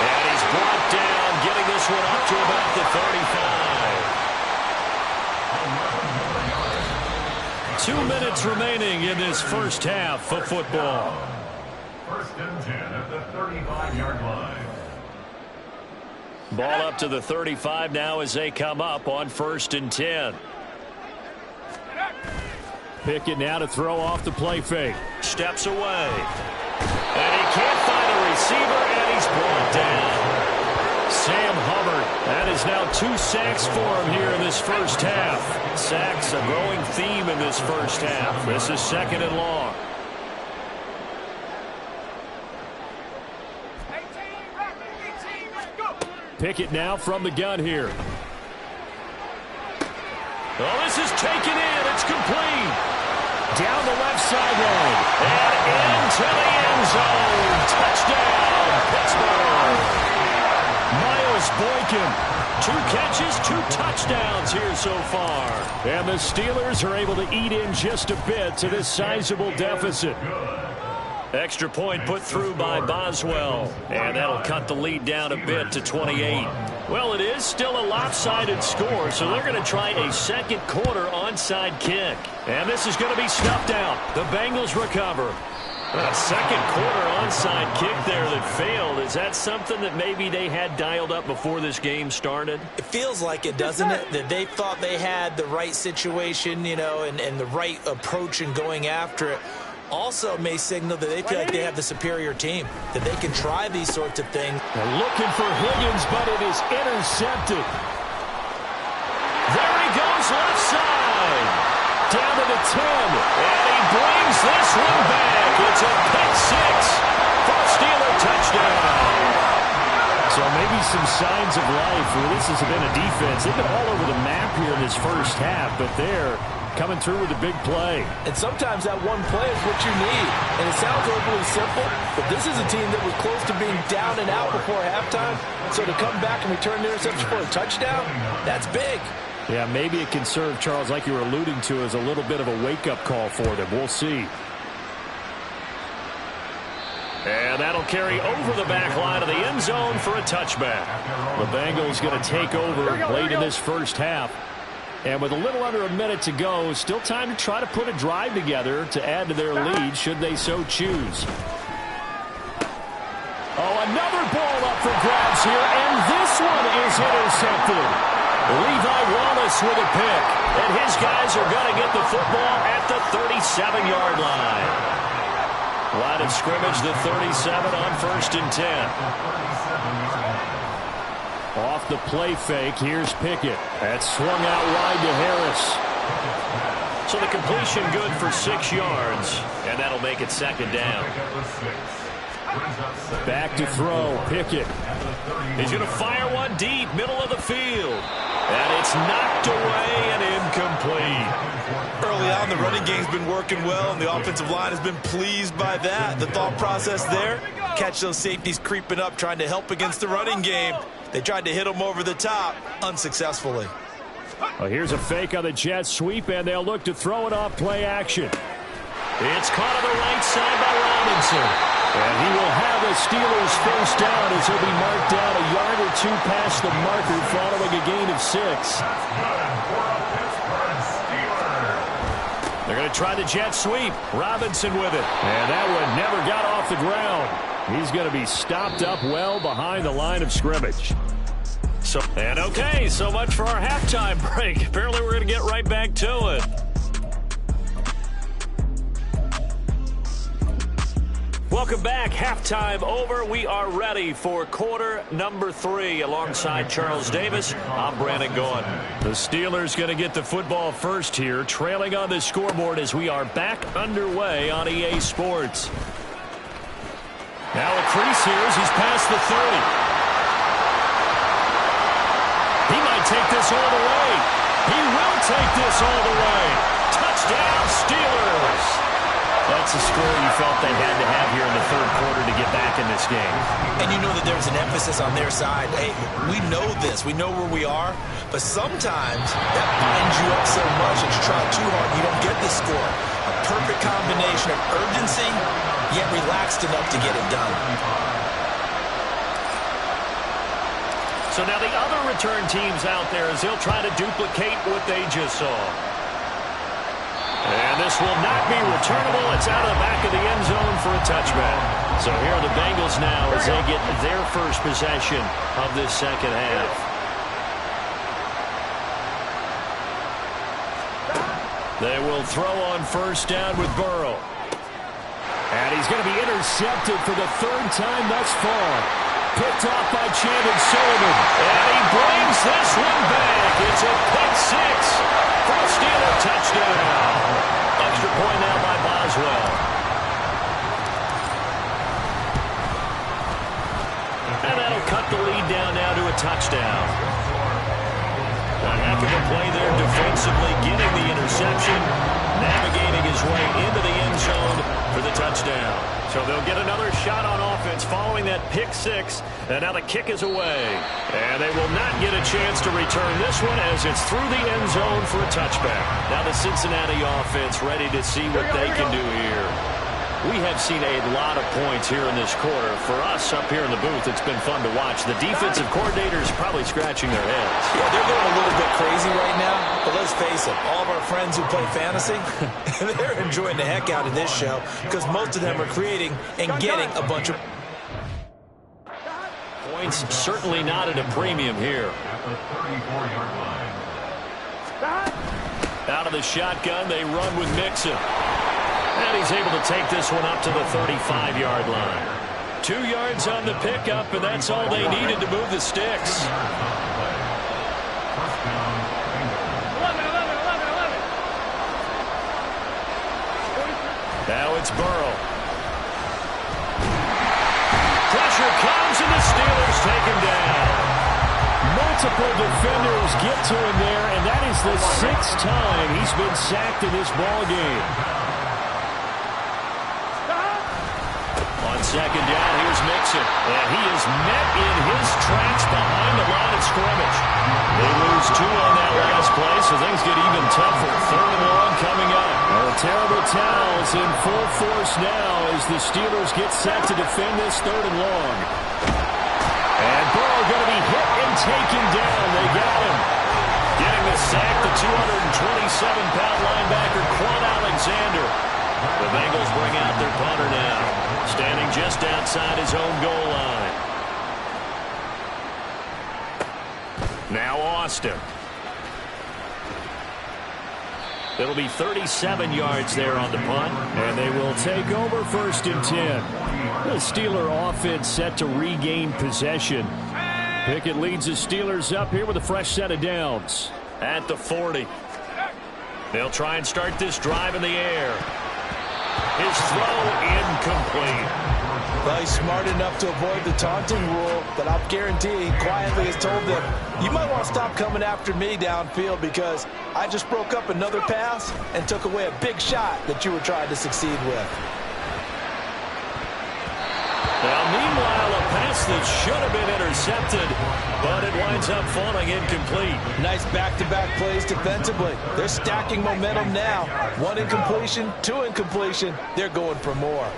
Speaker 2: And he's brought down, getting this one up to about the 35.
Speaker 7: 2 minutes remaining in this first half of football.
Speaker 5: 1st and 10 at the 35-yard line.
Speaker 2: Ball up to the 35 now as they come up on 1st and 10.
Speaker 7: Pickett now to throw off the play fake.
Speaker 2: Steps away. And he can't find a receiver, and he's brought down.
Speaker 7: Sam Hubbard. That is now 2 sacks for him here in this first half.
Speaker 2: Sacks, a growing theme in this first half. This is 2nd and long.
Speaker 7: Pickett now from the gun here.
Speaker 2: Oh, this is taken in. It's complete.
Speaker 7: Down the left sideline.
Speaker 2: And into the end zone. Touchdown, Pittsburgh.
Speaker 7: Miles Boykin.
Speaker 2: 2 catches, 2 touchdowns here so far.
Speaker 7: And the Steelers are able to eat in just a bit to this sizable deficit.
Speaker 2: Extra point put through by Boswell. And that'll cut the lead down a bit to 28. Well, it is still a lopsided score, so they're going to try a 2nd quarter onside kick. And this is going to be snuffed out. The Bengals recover. A 2nd quarter onside kick there that failed. Is that something that maybe they had dialed up before this game started?
Speaker 3: It feels like it, doesn't it? That they thought they had the right situation, you know, and the right approach in going after it. Also may signal that they feel like they have the superior team, that they can try these sorts of things.
Speaker 7: They're looking for Higgins, but it is intercepted.
Speaker 2: There he goes, left side.
Speaker 7: Down to the 10.
Speaker 2: And he brings this one back. It's a pick 6 for a Steeler touchdown.
Speaker 7: So maybe some signs of life where this has been a defense. They've been all over the map here in this first half, but they're coming through with a big play.
Speaker 3: And sometimes that one play is what you need. And it sounds overly simple, but this is a team that was close to being down and out before halftime. So to come back and return the interception for a touchdown, that's big.
Speaker 7: Yeah, maybe it can serve, Charles, like you were alluding to, as a little bit of a wake-up call for them. We'll see.
Speaker 2: And that'll carry over the back line of the end zone for a touchback.
Speaker 7: The Bengals going to take over late in this first half. And with a little under a minute to go, still time to try to put a drive together to add to their lead should they so choose. Oh, another ball up for grabs here, and this one is intercepted. Levi Wallace with a pick, and his guys are going to get the football at the 37-yard line.
Speaker 2: Line of scrimmage, the 37 on 1st and 10.
Speaker 7: Off the play fake, here's Pickett. That's swung out wide to Harris.
Speaker 2: So the completion good for 6 yards, and that'll make it 2nd down.
Speaker 7: Back to throw, Pickett.
Speaker 2: He's going to fire one deep, middle of the field. And it's knocked away and incomplete.
Speaker 3: Early on, the running game's been working well, and the offensive line has been pleased by that. The thought process there, catch those safeties creeping up, trying to help against the running game. They tried to hit them over the top, unsuccessfully.
Speaker 7: Well, here's a fake on the jet sweep, and they'll look to throw it off play action.
Speaker 2: It's caught on the right side by Robinson.
Speaker 7: And he will have the Steelers first down as he'll be marked down a yard or 2 past the marker following a gain of 6.
Speaker 2: They're going to try the jet sweep. Robinson with it.
Speaker 7: And that one never got off the ground. He's going to be stopped up well behind the line of scrimmage.
Speaker 2: So much for our halftime break. Apparently we're going to get right back to it. Welcome back. Halftime over. We are ready for quarter number 3. Alongside Charles Davis, I'm Brandon Gaughan.
Speaker 7: The Steelers going to get the football first here, trailing on the scoreboard as we are back underway on EA Sports. Now a crease here as he's past the 30. He might take this all the way. He will take this all the way. Touchdown, Steelers. That's a score you felt they had to have here in the third quarter to get back in this game.
Speaker 3: And you know that there's an emphasis on their side. Hey, we know this. We know where we are. But sometimes that binds you up so much that you try too hard and you don't get the score. A perfect combination of urgency, yet relaxed enough to get it done.
Speaker 2: So now the other return teams out there as they'll try to duplicate what they just saw. And this will not be returnable. It's out of the back of the end zone for a touchback. So here are the Bengals now as they get their first possession of this second half. They will throw on first down with Burrow.
Speaker 7: And he's going to be intercepted for the third time thus far. Picked off by Chandon Sullivan.
Speaker 2: And he brings this one back. It's a pick six for a Steeler touchdown. Extra point now by Boswell. And that'll cut the lead down now to a touchdown. A heck of a play there defensively, getting the interception, navigating his way into the end zone for the touchdown. So they'll get another shot on offense following that pick six. And now the kick is away. And they will not get a chance to return this one as it's through the end zone for a touchback. Now the Cincinnati offense ready to see what they can do here. We have seen a lot of points here in this quarter. For us up here in the booth, it's been fun to watch. The defensive coordinators probably scratching their heads.
Speaker 3: Yeah, they're going a little bit crazy right now. But let's face it, all of our friends who play fantasy, they're enjoying the heck out of this show because most of them are creating and getting a bunch of
Speaker 2: points. Certainly not at a premium here.
Speaker 5: At the 34-yard line.
Speaker 2: Out of the shotgun, they run with Mixon. And he's able to take this one up to the 35-yard line. 2 yards on the pickup, and that's all they needed to move the sticks.
Speaker 4: 11.
Speaker 2: Now it's Burrow. Pressure comes, and the Steelers take him down.
Speaker 7: Multiple defenders get to him there, and that is the 6th time he's been sacked in this ball game.
Speaker 2: Second down, here's Mixon. And he is met in his tracks behind the line of scrimmage. They lose 2 on that last play, so things get even tougher. 3rd and long coming up.
Speaker 7: Well, terrible towels in full force now as the Steelers get set to defend this 3rd and long. And Burrow going to be hit and taken down. They got him.
Speaker 2: Getting the sack, the 227-pound linebacker, Quan Alexander. The Bengals bring out their punter now, standing just outside his own goal line. Now Austin. It'll be 37 yards there on the punt.
Speaker 7: And they will take over 1st and 10. The Steeler offense set to regain possession. Pickett leads the Steelers up here with a fresh set of downs.
Speaker 2: At the 40. They'll try and start this drive in the air. His throw incomplete.
Speaker 3: Well, he's smart enough to avoid the taunting rule, but I'll guarantee he quietly has told them, you might want to stop coming after me downfield because I just broke up another pass and took away a big shot that you were trying to succeed with.
Speaker 2: Now, meanwhile, a pass that should have been intercepted, but it winds up falling incomplete.
Speaker 3: Nice back-to-back plays defensively. They're stacking momentum now. 1 incompletion, 2 incompletion. They're going for more.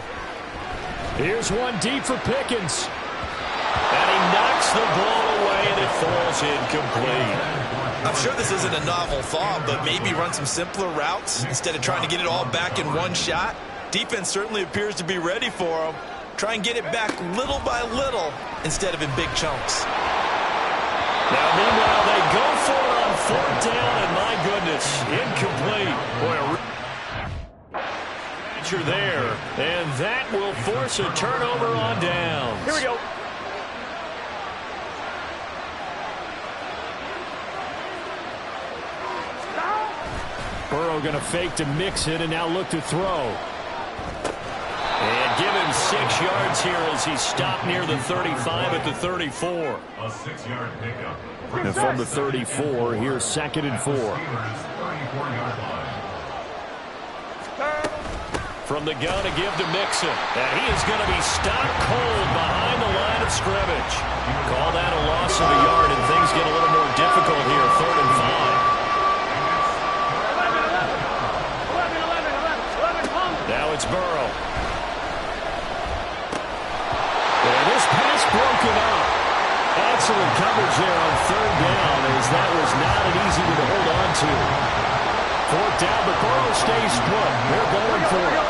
Speaker 7: Here's one deep for Pickens.
Speaker 2: And he knocks the ball away, and it falls incomplete.
Speaker 3: I'm sure this isn't a novel thought, but maybe run some simpler routes instead of trying to get it all back in one shot. Defense certainly appears to be ready for him. Try and get it back little by little instead of in big chunks.
Speaker 2: Now, meanwhile, they go for it on 4th down, and my goodness, incomplete. Boy, a there, and that will force a turnover on downs.
Speaker 4: Here we go.
Speaker 7: Burrow going to fake to mix it and now look to throw.
Speaker 2: And give him 6 yards here as he stopped near the 35 at the 34.
Speaker 5: A 6-yard pickup.
Speaker 7: And from the 34, here's 2nd and 4.
Speaker 5: 34-yard line.
Speaker 2: From the gun to give to Mixon. And he is going to be stopped cold behind the line of scrimmage. Call that a loss of a yard, and things get a little more difficult here. 3rd and 5. Now it's Burrow.
Speaker 7: And this pass broken up. Excellent coverage there on 3rd down, as that was not an easy one to hold on to. 4th down, but Burrow stays put. They're going for it.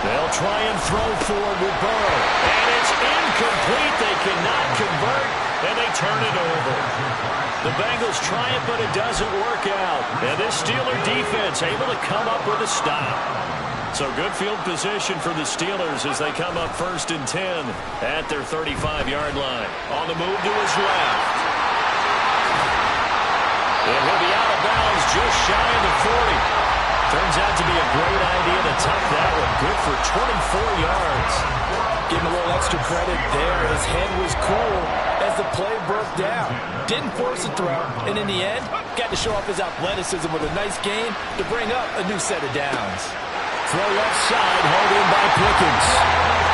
Speaker 7: They'll try and throw forward with Burrow.
Speaker 2: And it's incomplete. They cannot convert, and they turn it over. The Bengals try it, but it doesn't work out. And this Steeler defense able to come up with a stop. So good field position for the Steelers as they come up 1st and 10 at their 35-yard line. On the move to his left. And he'll be out of bounds just shy of the 40. Turns out to be a great idea to tuck that one. Good for 24 yards.
Speaker 3: Give him a little extra credit there. His head was cool as the play broke down. Didn't force a throw, and in the end, got to show off his athleticism with a nice game to bring up a new set of downs.
Speaker 7: Throw left side, held in by Pickens.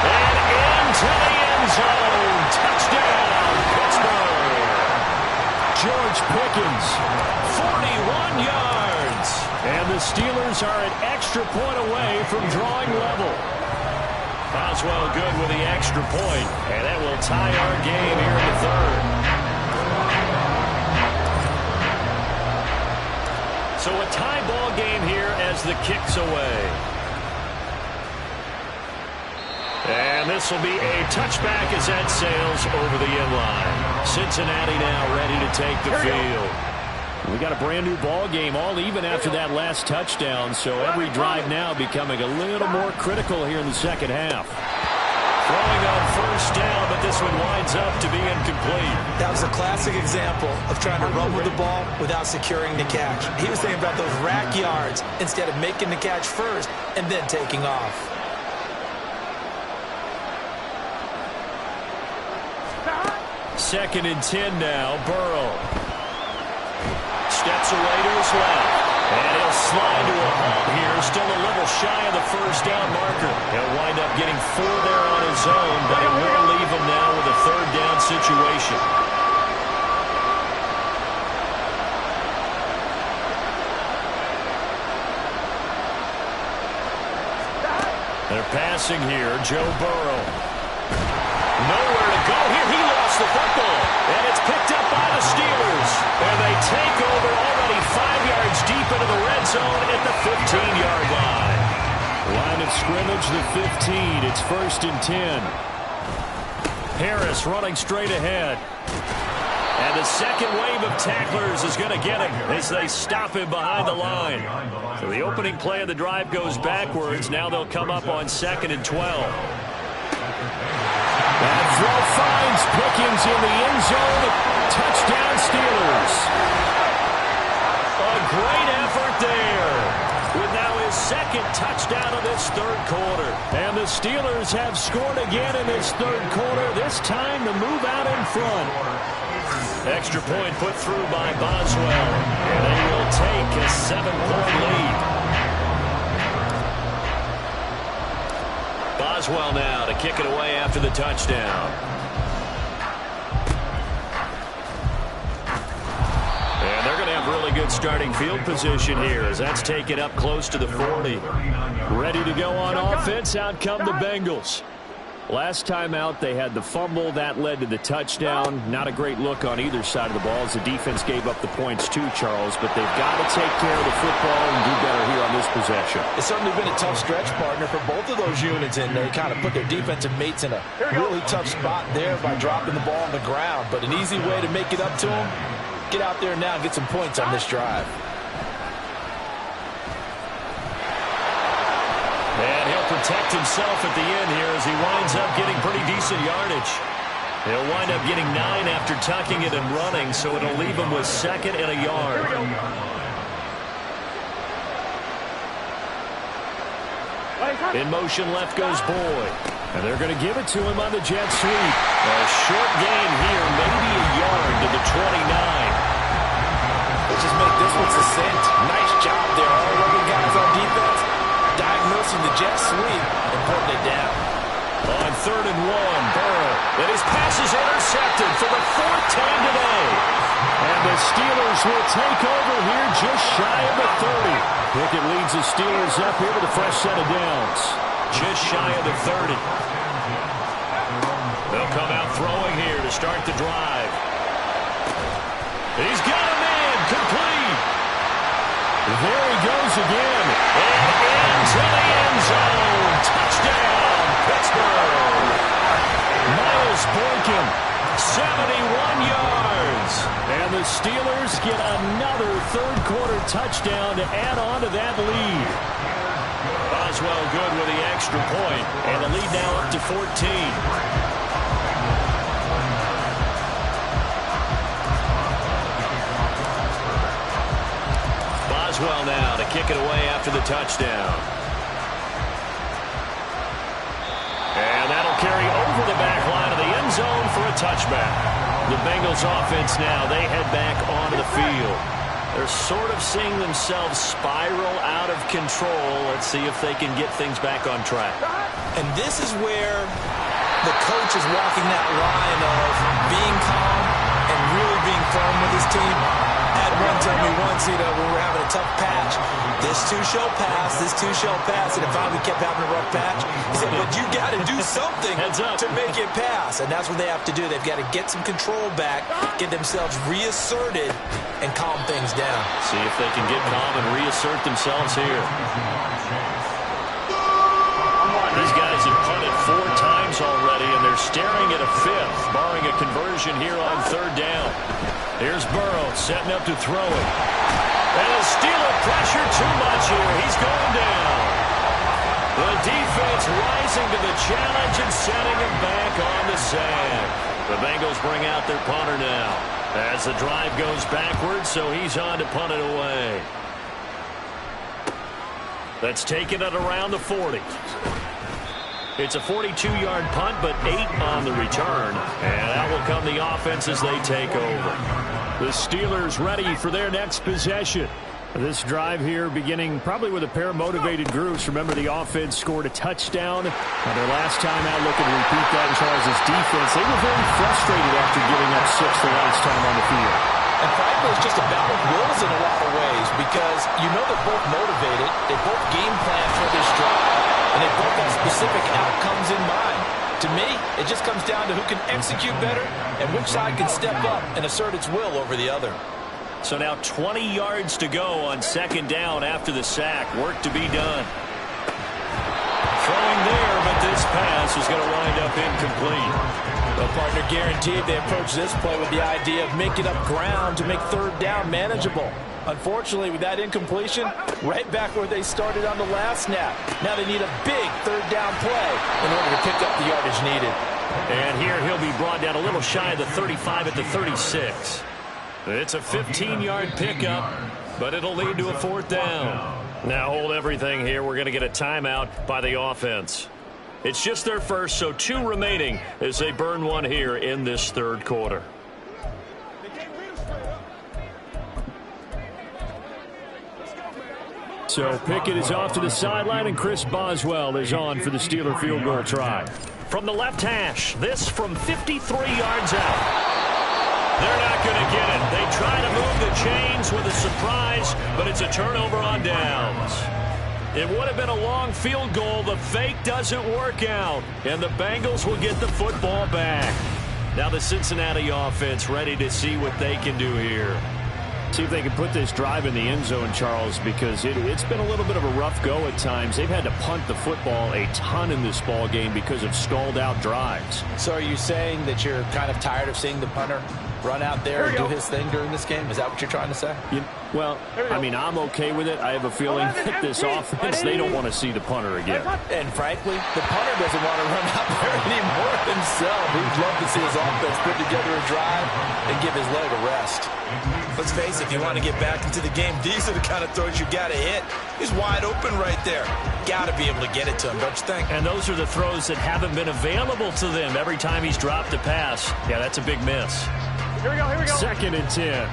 Speaker 2: And into the end zone. Touchdown, Pittsburgh.
Speaker 7: George Pickens.
Speaker 2: 41 yards.
Speaker 7: And the Steelers are an extra point away from drawing level.
Speaker 2: Boswell good with the extra point, and that will tie our game here in the 3rd. So a tie ball game here as the kick's away. And this will be a touchback as that sails over the end line. Cincinnati now ready to take the field.
Speaker 7: We got a brand new ball game, all even after that last touchdown, so every drive now becoming a little more critical here in the 2nd half.
Speaker 2: Throwing on 1st down, but this one winds up to be incomplete.
Speaker 3: That was a classic example of trying to run with the ball without securing the catch. He was thinking about those rack yards instead of making the catch first and then taking off.
Speaker 2: Second and 10 now, Burrow. Steps away to his left. And he'll slide to a halt here. Still a little shy of the 1st down marker. He'll wind up getting 4 there on his own, but it will leave him now with a 3rd down situation. They're passing here, Joe Burrow. Nowhere to go here. He lost the football. And it's picked up by the Steelers. And they take over already 5 yards deep into the red zone at the 15-yard line.
Speaker 7: Line of scrimmage, the 15. It's 1st and 10.
Speaker 2: Harris running straight ahead. And the second wave of tacklers is going to get him as they stop him behind the line. So the opening play of the drive goes backwards. Now they'll come up on 2nd and 12.
Speaker 7: That throw finds Pickens in the end zone. Touchdown, Steelers.
Speaker 2: A great effort there. With now his 2nd touchdown of this 3rd quarter.
Speaker 7: And the Steelers have scored again in this 3rd quarter. This time to move out in front.
Speaker 2: Extra point put through by Boswell. And they will take a 7-point lead. Boswell now to kick it away after the touchdown. And they're going to have really good starting field position here as that's taken up close to the 40.
Speaker 7: Ready to go on offense. Out come the Bengals. Last time out, they had the fumble. That led to the touchdown. Not a great look on either side of the ball as the defense gave up the points too, Charles. But they've got to take care of the football and do better here on this possession.
Speaker 3: It's certainly been a tough stretch, partner, for both of those units, and they kind of put their defensive mates in a really tough spot there by dropping the ball on the ground. But an easy way to make it up to them, get out there now and get some points on this drive.
Speaker 2: And he'll protect himself at the end here as he winds up getting pretty decent yardage. He'll wind up getting 9 after tucking it and running, so it'll leave him with 2nd and a yard. In motion, left goes Boyd.
Speaker 7: And they're going to give it to him on the jet sweep.
Speaker 2: A short gain here, maybe a yard to the 29.
Speaker 3: Let's just make this one succinct. Nice job there. All 11 guys on defense diagnosing the jet sweep and putting it down.
Speaker 2: On 3rd and 1, Burrow. And his pass is intercepted for the 4th time today.
Speaker 7: And the Steelers will take over here just shy of the 30. Pickett leads the Steelers up here with a fresh set of downs.
Speaker 2: Just shy of the 30. They'll come out throwing here to start the drive. He's got a man complete.
Speaker 7: There he goes again.
Speaker 2: And into the end zone. Touchdown, Pittsburgh.
Speaker 7: Miles Boykin,
Speaker 2: 71 yards.
Speaker 7: And the Steelers get another third-quarter touchdown to add on to that lead.
Speaker 2: Boswell good with the extra point, and the lead now up to 14. Boswell now to kick it away after the touchdown. And that'll carry over the back line of the end zone for a touchback. The Bengals offense now, they head back onto the field. They're sort of seeing themselves spiral out of control. Let's see if they can get things back on track.
Speaker 3: And this is where the coach is walking that line of being calm and really being firm with his team. Had one tell me once, when we were having a tough patch, this too shall pass, this too shall pass, and if we kept having a rough patch, he said, but you got to do something to make it pass, and that's what they have to do. They've got to get some control back, get themselves reasserted, and calm things down.
Speaker 2: See if they can get calm and reassert themselves here. These guys have punted 4 times already, and they're staring at a 5th, barring a conversion here on 3rd down. Here's Burrow setting up to throw it. And the Steeler pressure too much here. He's going down. The defense rising to the challenge and setting him back on the sand. The Bengals bring out their punter now as the drive goes backwards, so he's on to punt it away. That's taken it around the 40. It's a 42-yard punt, but 8 on the return. And out will come the offense as they take over.
Speaker 7: The Steelers ready for their next possession. This drive here beginning probably with a pair of motivated groups. Remember, the offense scored a touchdown. And their last time out, looking to repeat that in Charles' defense. They were very frustrated after giving up 6 the last time on the field.
Speaker 3: And frankly, it's just a battle of wills in a lot of ways because they're both motivated. They both game plan for this drive. And they both have specific outcomes in mind. To me, it just comes down to who can execute better and which side can step up and assert its will over the other.
Speaker 2: So now 20 yards to go on 2nd down after the sack. Work to be done. Throwing there, but this pass is going to wind up incomplete.
Speaker 3: Well, partner, guaranteed they approach this play with the idea of making up ground to make 3rd down manageable. Unfortunately, with that incompletion, right back where they started on the last snap. Now they need a big 3rd down play in order to pick up the yardage needed.
Speaker 2: And here he'll be brought down a little shy of the 35 at the 36. It's a 15-yard pickup, but it'll lead to a 4th down. Now hold everything here. We're going to get a timeout by the offense. It's just their first, so 2 remaining as they burn one here in this 3rd quarter.
Speaker 7: So Pickett is off to the sideline, and Chris Boswell is on for the Steeler field goal try.
Speaker 2: From the left hash, this from 53 yards out. They're not going to get it. They try to move the chains with a surprise, but it's a turnover on downs. It would have been a long field goal. The fake doesn't work out, and the Bengals will get the football back. Now the Cincinnati offense ready to see what they can do here.
Speaker 7: See if they can put this drive in the end zone, Charles, because it's been a little bit of a rough go at times. They've had to punt the football a ton in this ball game because of stalled out drives.
Speaker 3: So are you saying that you're kind of tired of seeing the punter run out there and do his thing during this game? Is that what you're trying to say?
Speaker 7: Well, I mean, I'm okay with it. I have a feeling that this offense, they don't want to see the punter again.
Speaker 3: And frankly, the punter doesn't want to run out there anymore himself. He'd love to see his offense put together a drive and give his leg a rest. Let's face it, if you want to get back into the game, these are the kind of throws you got to hit. He's wide open right there. Got to be able to get it to him, don't you think?
Speaker 2: And those are the throws that haven't been available to them every time he's dropped a pass. Yeah, that's a big miss.
Speaker 4: Here we go, here we go.
Speaker 7: 2nd and 10.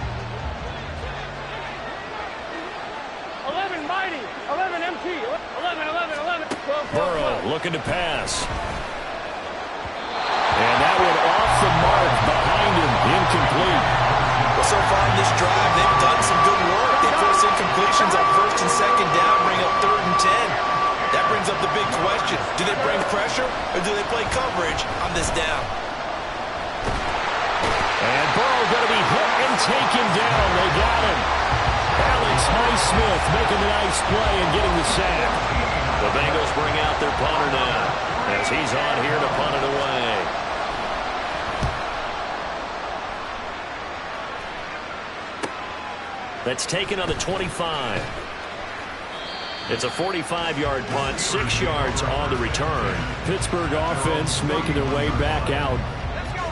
Speaker 4: 11 mighty, 11 MT, 11, 11, 11, 12, 12,
Speaker 2: Burrow
Speaker 4: 12.
Speaker 2: looking to pass.
Speaker 7: And that one off the mark behind him, incomplete.
Speaker 3: Well, so far in this drive, they've done some good work. They force incompletions on 1st and 2nd down, bring up 3rd and 10. That brings up the big question. Do they bring pressure or do they play coverage on this down?
Speaker 7: And Burrow going to be hit and taken down. They got him. Alex Highsmith making a nice play and getting the sack.
Speaker 2: The Bengals bring out their punter now as he's on here to punt it away. That's taken on the 25. It's a 45-yard punt, 6 yards on the return.
Speaker 7: Pittsburgh offense making their way back out.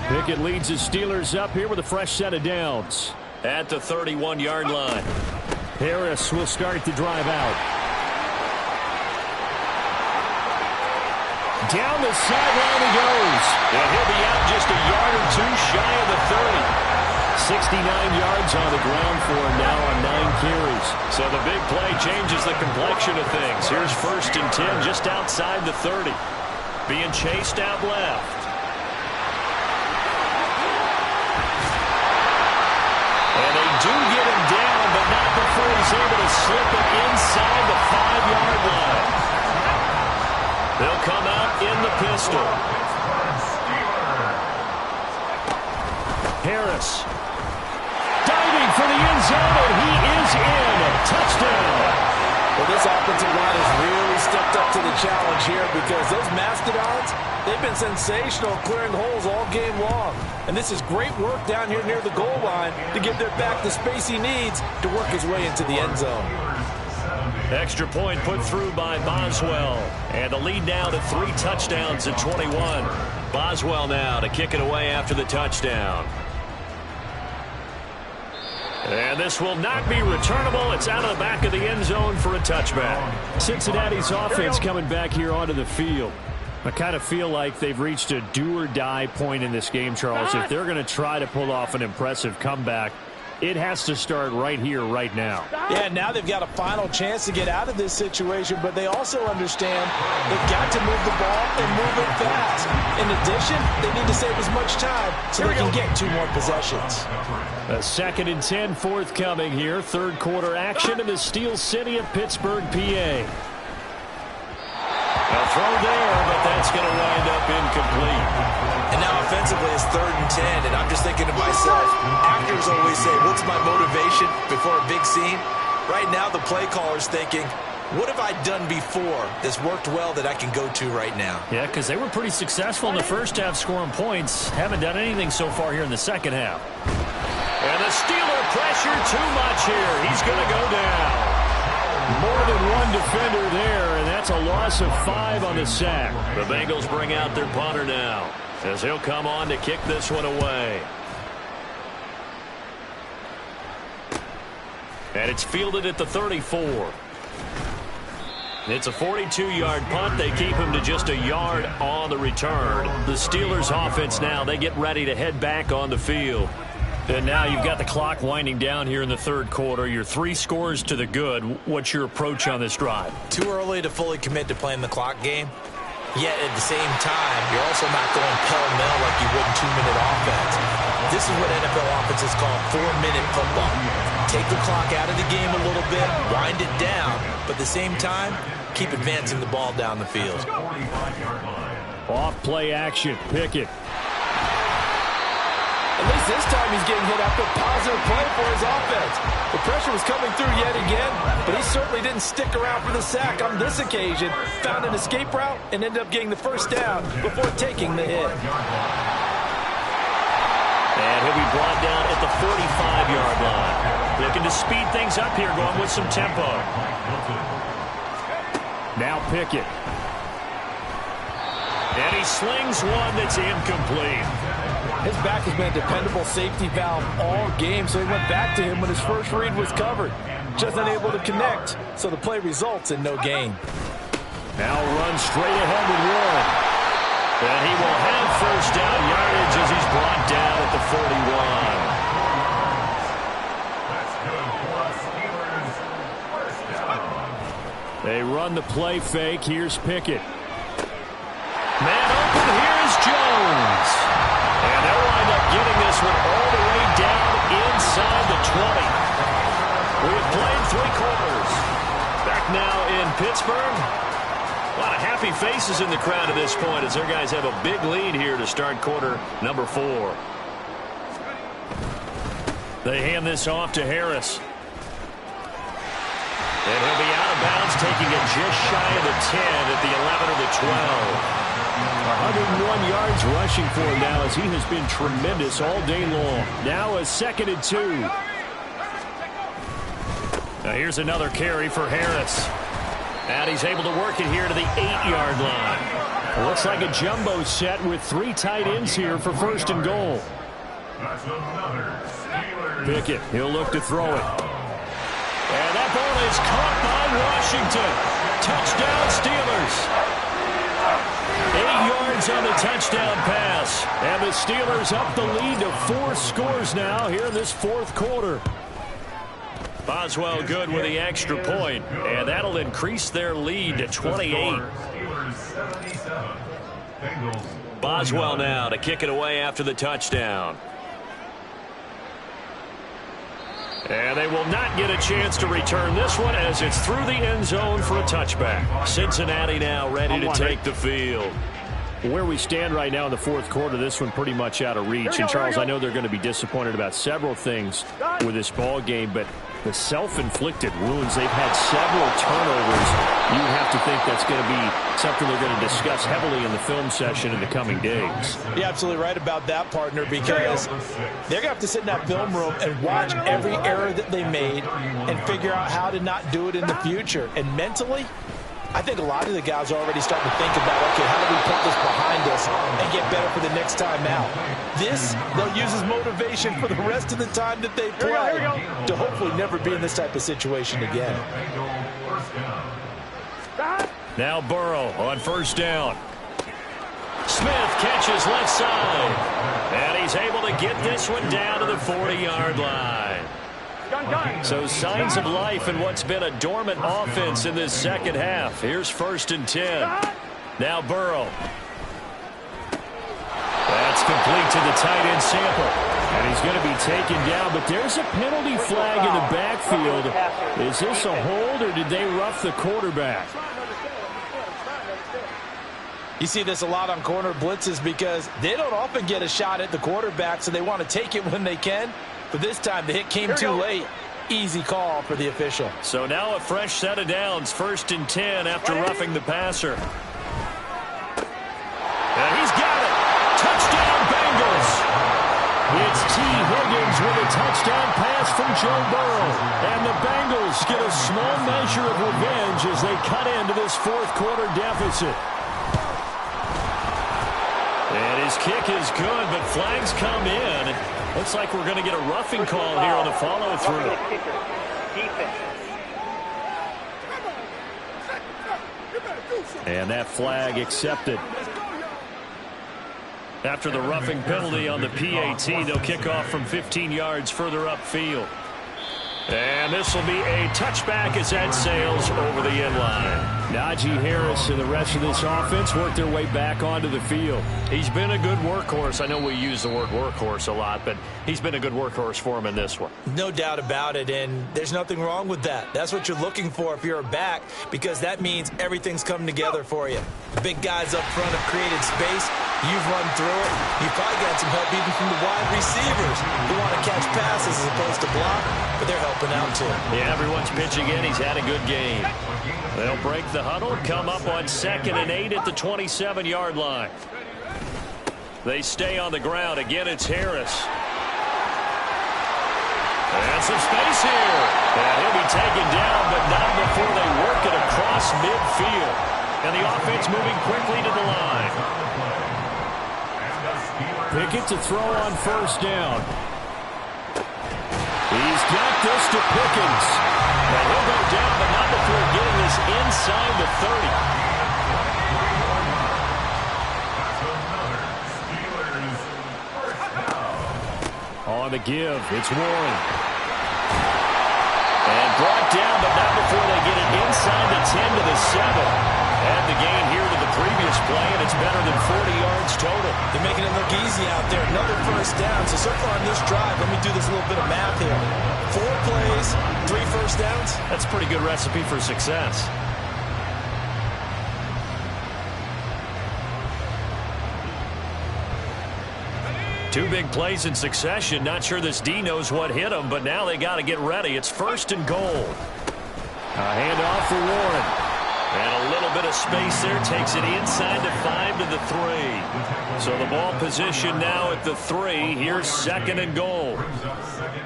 Speaker 7: Pickett leads the Steelers up here with a fresh set of downs.
Speaker 2: At the 31-yard line.
Speaker 7: Harris will start the drive out. Down the sideline he goes.
Speaker 2: And he'll be out just a yard or two shy of the 30.
Speaker 7: 69 yards on the ground for him now on 9 carries.
Speaker 2: So the big play changes the complexion of things. Here's 1st and 10 just outside the 30. Being chased out left. And they do get him down, but not before he's able to slip it inside the 5-yard line. They'll come out in the pistol.
Speaker 7: Harris diving for the end zone, and he is in. Touchdown.
Speaker 3: Well, this offensive line has really stepped up to the challenge here because those Mastodons, they've been sensational clearing holes all game long. And this is great work down here near the goal line to give their back the space he needs to work his way into the end zone.
Speaker 2: Extra point put through by Boswell. And the lead now to 3 touchdowns at 21. Boswell now to kick it away after the touchdown. And this will not be returnable. It's out of the back of the end zone for a touchback.
Speaker 7: Cincinnati's offense coming back here onto the field. I kind of feel like they've reached a do-or-die point in this game, Charles. If they're going to try to pull off an impressive comeback, it has to start right here, right now.
Speaker 3: Yeah, now they've got a final chance to get out of this situation, but they also understand they've got to move the ball and move it fast. In addition, they need to save as much time so they can get 2 more possessions.
Speaker 7: A 2nd and 10 forthcoming here. 3rd quarter action in the Steel City of Pittsburgh, PA.
Speaker 2: A throw there, but that's going to wind up incomplete.
Speaker 3: And now offensively it's 3rd and 10, and I'm just thinking to myself, actors always say, what's my motivation before a big scene? Right now the play caller's thinking, what have I done before that's worked well that I can go to right now?
Speaker 2: Yeah, because they were pretty successful in the first half scoring points. Haven't done anything so far here in the second half. And the Steeler pressure too much here. He's going to go down.
Speaker 7: More than one defender there, and that's a loss of 5 on the sack.
Speaker 2: The Bengals bring out their punter now as he'll come on to kick this one away. And it's fielded at the 34. It's a 42-yard punt. They keep him to just a yard on the return. The Steelers offense now, they get ready to head back on the field. And now you've got the clock winding down here in the 3rd quarter. You're 3 scores to the good. What's your approach on this drive?
Speaker 3: Too early to fully commit to playing the clock game. Yet at the same time, you're also not going pell-mell like you would in 2-minute offense. This is what NFL offenses call 4-minute football. take the clock out of the game a little bit, wind it down, but at the same time, keep advancing the ball down the field.
Speaker 7: Off play action, Pickett.
Speaker 3: At least this time he's getting hit after a positive play for his offense. The pressure was coming through yet again, but he certainly didn't stick around for the sack on this occasion. Found an escape route and ended up getting the first down before taking the hit.
Speaker 2: And he'll be brought down at the 45-yard line. Looking to speed things up here, going with some tempo.
Speaker 7: Now Pickett.
Speaker 2: And he slings one that's incomplete.
Speaker 3: His back has been a dependable safety valve all game, so he went back to him when his first read was covered. Just unable to connect, so the play results in no gain.
Speaker 7: Now runs straight ahead with one.
Speaker 2: And he will have first down yardage as he's brought down at the 41.
Speaker 7: They run the play fake. Here's Pickett.
Speaker 2: Man open, here's Jones. And they'll wind up getting this one all the way down inside the 20. We have played 3 quarters. Back now in Pittsburgh. A lot of happy faces in the crowd at this point as their guys have a big lead here to start quarter number 4.
Speaker 7: They hand this off to Harris.
Speaker 2: And he'll be out of bounds, taking it just shy of the 10 at the 11 or the 12.
Speaker 7: 101 yards rushing for him now as he has been tremendous all day long. Now a 2nd and 2.
Speaker 2: Now here's another carry for Harris. And he's able to work it here to the 8-yard line.
Speaker 7: Looks like a jumbo set with 3 tight ends here for 1st and goal. Pickett, he'll look to throw it.
Speaker 2: And that ball is caught by Washington. Touchdown Steelers.
Speaker 7: 8 yards on the touchdown pass. And the Steelers up the lead to 4 scores now here in this 4th quarter.
Speaker 2: Boswell good with the extra point, and that'll increase their lead to 28. Boswell now to kick it away after the touchdown. And they will not get a chance to return this one as it's through the end zone for a touchback. Cincinnati now ready to take the field.
Speaker 7: Where we stand right now in the 4th quarter, this one pretty much out of reach. And, Charles, I know they're going to be disappointed about several things with this ball game, but the self-inflicted wounds, they've had several turnovers. You have to think that's going to be something they're going to discuss heavily in the film session in the coming days.
Speaker 3: You're absolutely right about that, partner, because they're going to have to sit in that film room and watch every error that they made and figure out how to not do it in the future. And mentally, I think a lot of the guys are already starting to think about, okay, how do we put this behind us and get better for the next time out? This, they'll use as motivation for the rest of the time that they play to hopefully never be in this type of situation again.
Speaker 2: Now Burrow on 1st down. Smith catches left side. And he's able to get this one down to the 40-yard line. So signs of life in what's been a dormant offense in this 2nd half. Here's 1st and 10. Now Burrow.
Speaker 7: That's complete to the tight end Sample. And he's going to be taken down, but there's a penalty flag in the backfield. Is this a hold or did they rough the quarterback?
Speaker 3: You see this a lot on corner blitzes because they don't often get a shot at the quarterback, so they want to take it when they can. But this time, the hit came too late. Easy call for the official.
Speaker 2: So now a fresh set of downs, 1st and 10 after roughing the passer. And he's got it. Touchdown, Bengals.
Speaker 7: It's T. Higgins with a touchdown pass from Joe Burrow. And the Bengals get a small measure of revenge as they cut into this 4th quarter deficit.
Speaker 2: And his kick is good, but flags come in. Looks like we're going to get a roughing call here on the follow-through.
Speaker 7: And that flag accepted.
Speaker 2: After the roughing penalty on the PAT, they'll kick off from 15 yards further upfield. And this will be a touchback as that sails over the end line.
Speaker 7: Najee Harris and the rest of this offense work their way back onto the field.
Speaker 2: He's been a good workhorse. I know we use the word workhorse a lot, but he's been a good workhorse for him in this one.
Speaker 3: No doubt about it, and there's nothing wrong with that. That's what you're looking for if you're a back, because that means everything's coming together for you. The big guys up front have created space. You've run through it. You've probably got some help even from the wide receivers who want to catch passes as opposed to block, but they're helping out too.
Speaker 2: Yeah, everyone's pitching in. He's had a good game. They'll break the huddle, come up on 2nd and 8 at the 27-yard line. They stay on the ground. Again, it's Harris. And some space here. And he'll be taken down, but not before they work it across midfield. And the offense moving quickly to the line.
Speaker 7: Pickett to throw on 1st down. He's got this to Pickens. And he'll go down, but not before getting this inside the 30. On the give, it's Warren. And brought down, but not before they get it inside the 10 to the 7. Add the gain here to the previous play, and it's better than 40 yards total.
Speaker 3: They're making it look easy out there. Another 1st down. So far on this drive, let me do this little bit of math here. 4 plays, 3 1st downs.
Speaker 2: That's a pretty good recipe for success. Two big plays in succession. Not sure this D knows what hit him, but now they got to get ready. It's 1st and goal.
Speaker 7: A handoff for Warren.
Speaker 2: And a little bit of space there. Takes it inside the 5 to the 3. So the ball position now at the 3. Here's 2nd and goal.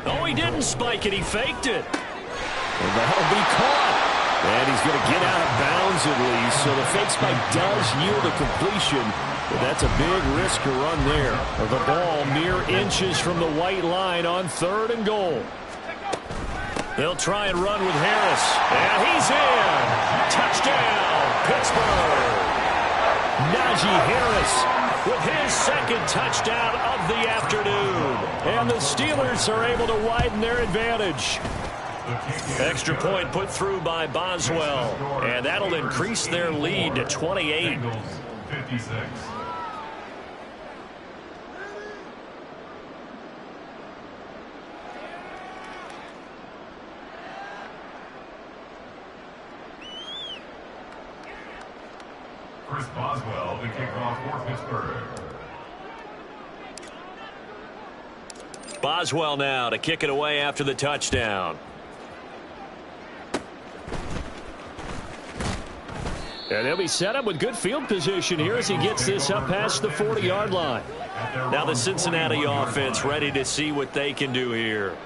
Speaker 2: Oh, he didn't spike it. He faked it.
Speaker 7: And that'll be caught. And he's going to get out of bounds at least. So the fake spike does yield a completion. But that's a big risk to run there. The ball mere inches from the white line on 3rd and goal.
Speaker 2: They'll try and run with Harris. And he's in. Touchdown, Pittsburgh.
Speaker 7: Najee Harris
Speaker 2: with his 2nd touchdown of the afternoon.
Speaker 7: And the Steelers are able to widen their advantage.
Speaker 2: Extra point put through by Boswell. And that'll increase their lead to 28.
Speaker 5: 56. Chris Boswell, the kickoff for Pittsburgh.
Speaker 2: Boswell now to kick it away after the touchdown.
Speaker 7: And they'll be set up with good field position here as he gets this up past the 40-yard line.
Speaker 2: Now the Cincinnati offense ready to see what they can do here.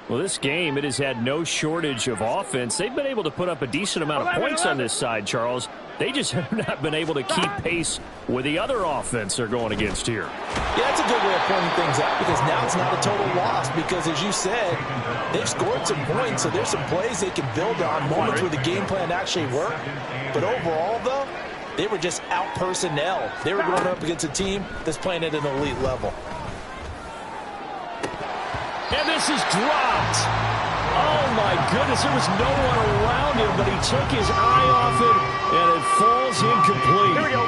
Speaker 7: Well, this game, it has had no shortage of offense. They've been able to put up a decent amount of points on this side, Charles. They just have not been able to keep pace with the other offense they're going against here.
Speaker 3: Yeah, that's a good way of pointing things out, because now it's not a total loss, because as you said, they've scored some points, so there's some plays they can build on, moments where the game plan actually worked. But overall, though, they were just out personnel. They were going up against a team that's playing at an elite level.
Speaker 7: And this is dropped. Oh, my goodness. There was no one around him, but he took his eye off it, and it falls incomplete.
Speaker 2: Here we go.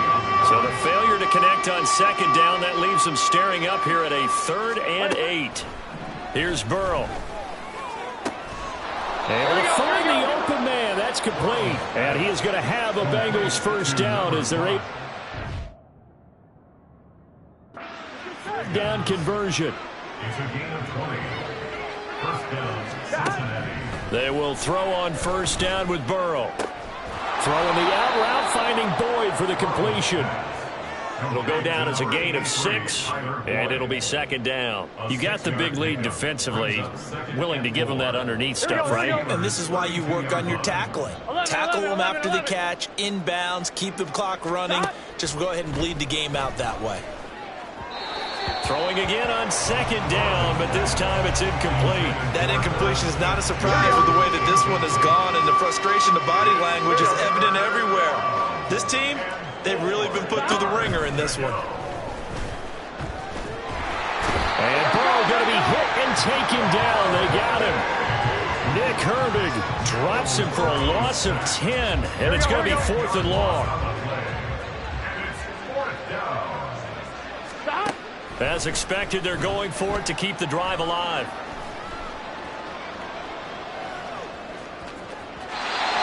Speaker 2: So the failure to connect on 2nd down, that leaves them staring up here at a 3rd and 8. Here's Burrow.
Speaker 7: Able to find the open man. That's complete. And he is going to have a Bengals 1st down as they're down conversion.
Speaker 5: It's a gain of 20. 1st down, Cincinnati.
Speaker 2: They will throw on 1st down with Burrow.
Speaker 7: Throwing the out route, finding Boyd for the completion.
Speaker 2: It'll go down as a gain of 6, and it'll be 2nd down. You got the big lead defensively, willing to give them that underneath stuff, right?
Speaker 3: And this is why you work on your tackling. Tackle them after the catch, inbounds, keep the clock running. Just go ahead and bleed the game out that way.
Speaker 2: Throwing again on 2nd down, but this time it's incomplete.
Speaker 3: That incompletion is not a surprise with the way that this one has gone, and the frustration, the body language is evident everywhere. This team, they've really been put through the ringer in this one.
Speaker 7: And Burrow going to be hit and taken down. They got him. Nick Herbig drops him for a loss of 10, and it's going to be 4th and long. As expected, they're going for it to keep the drive alive.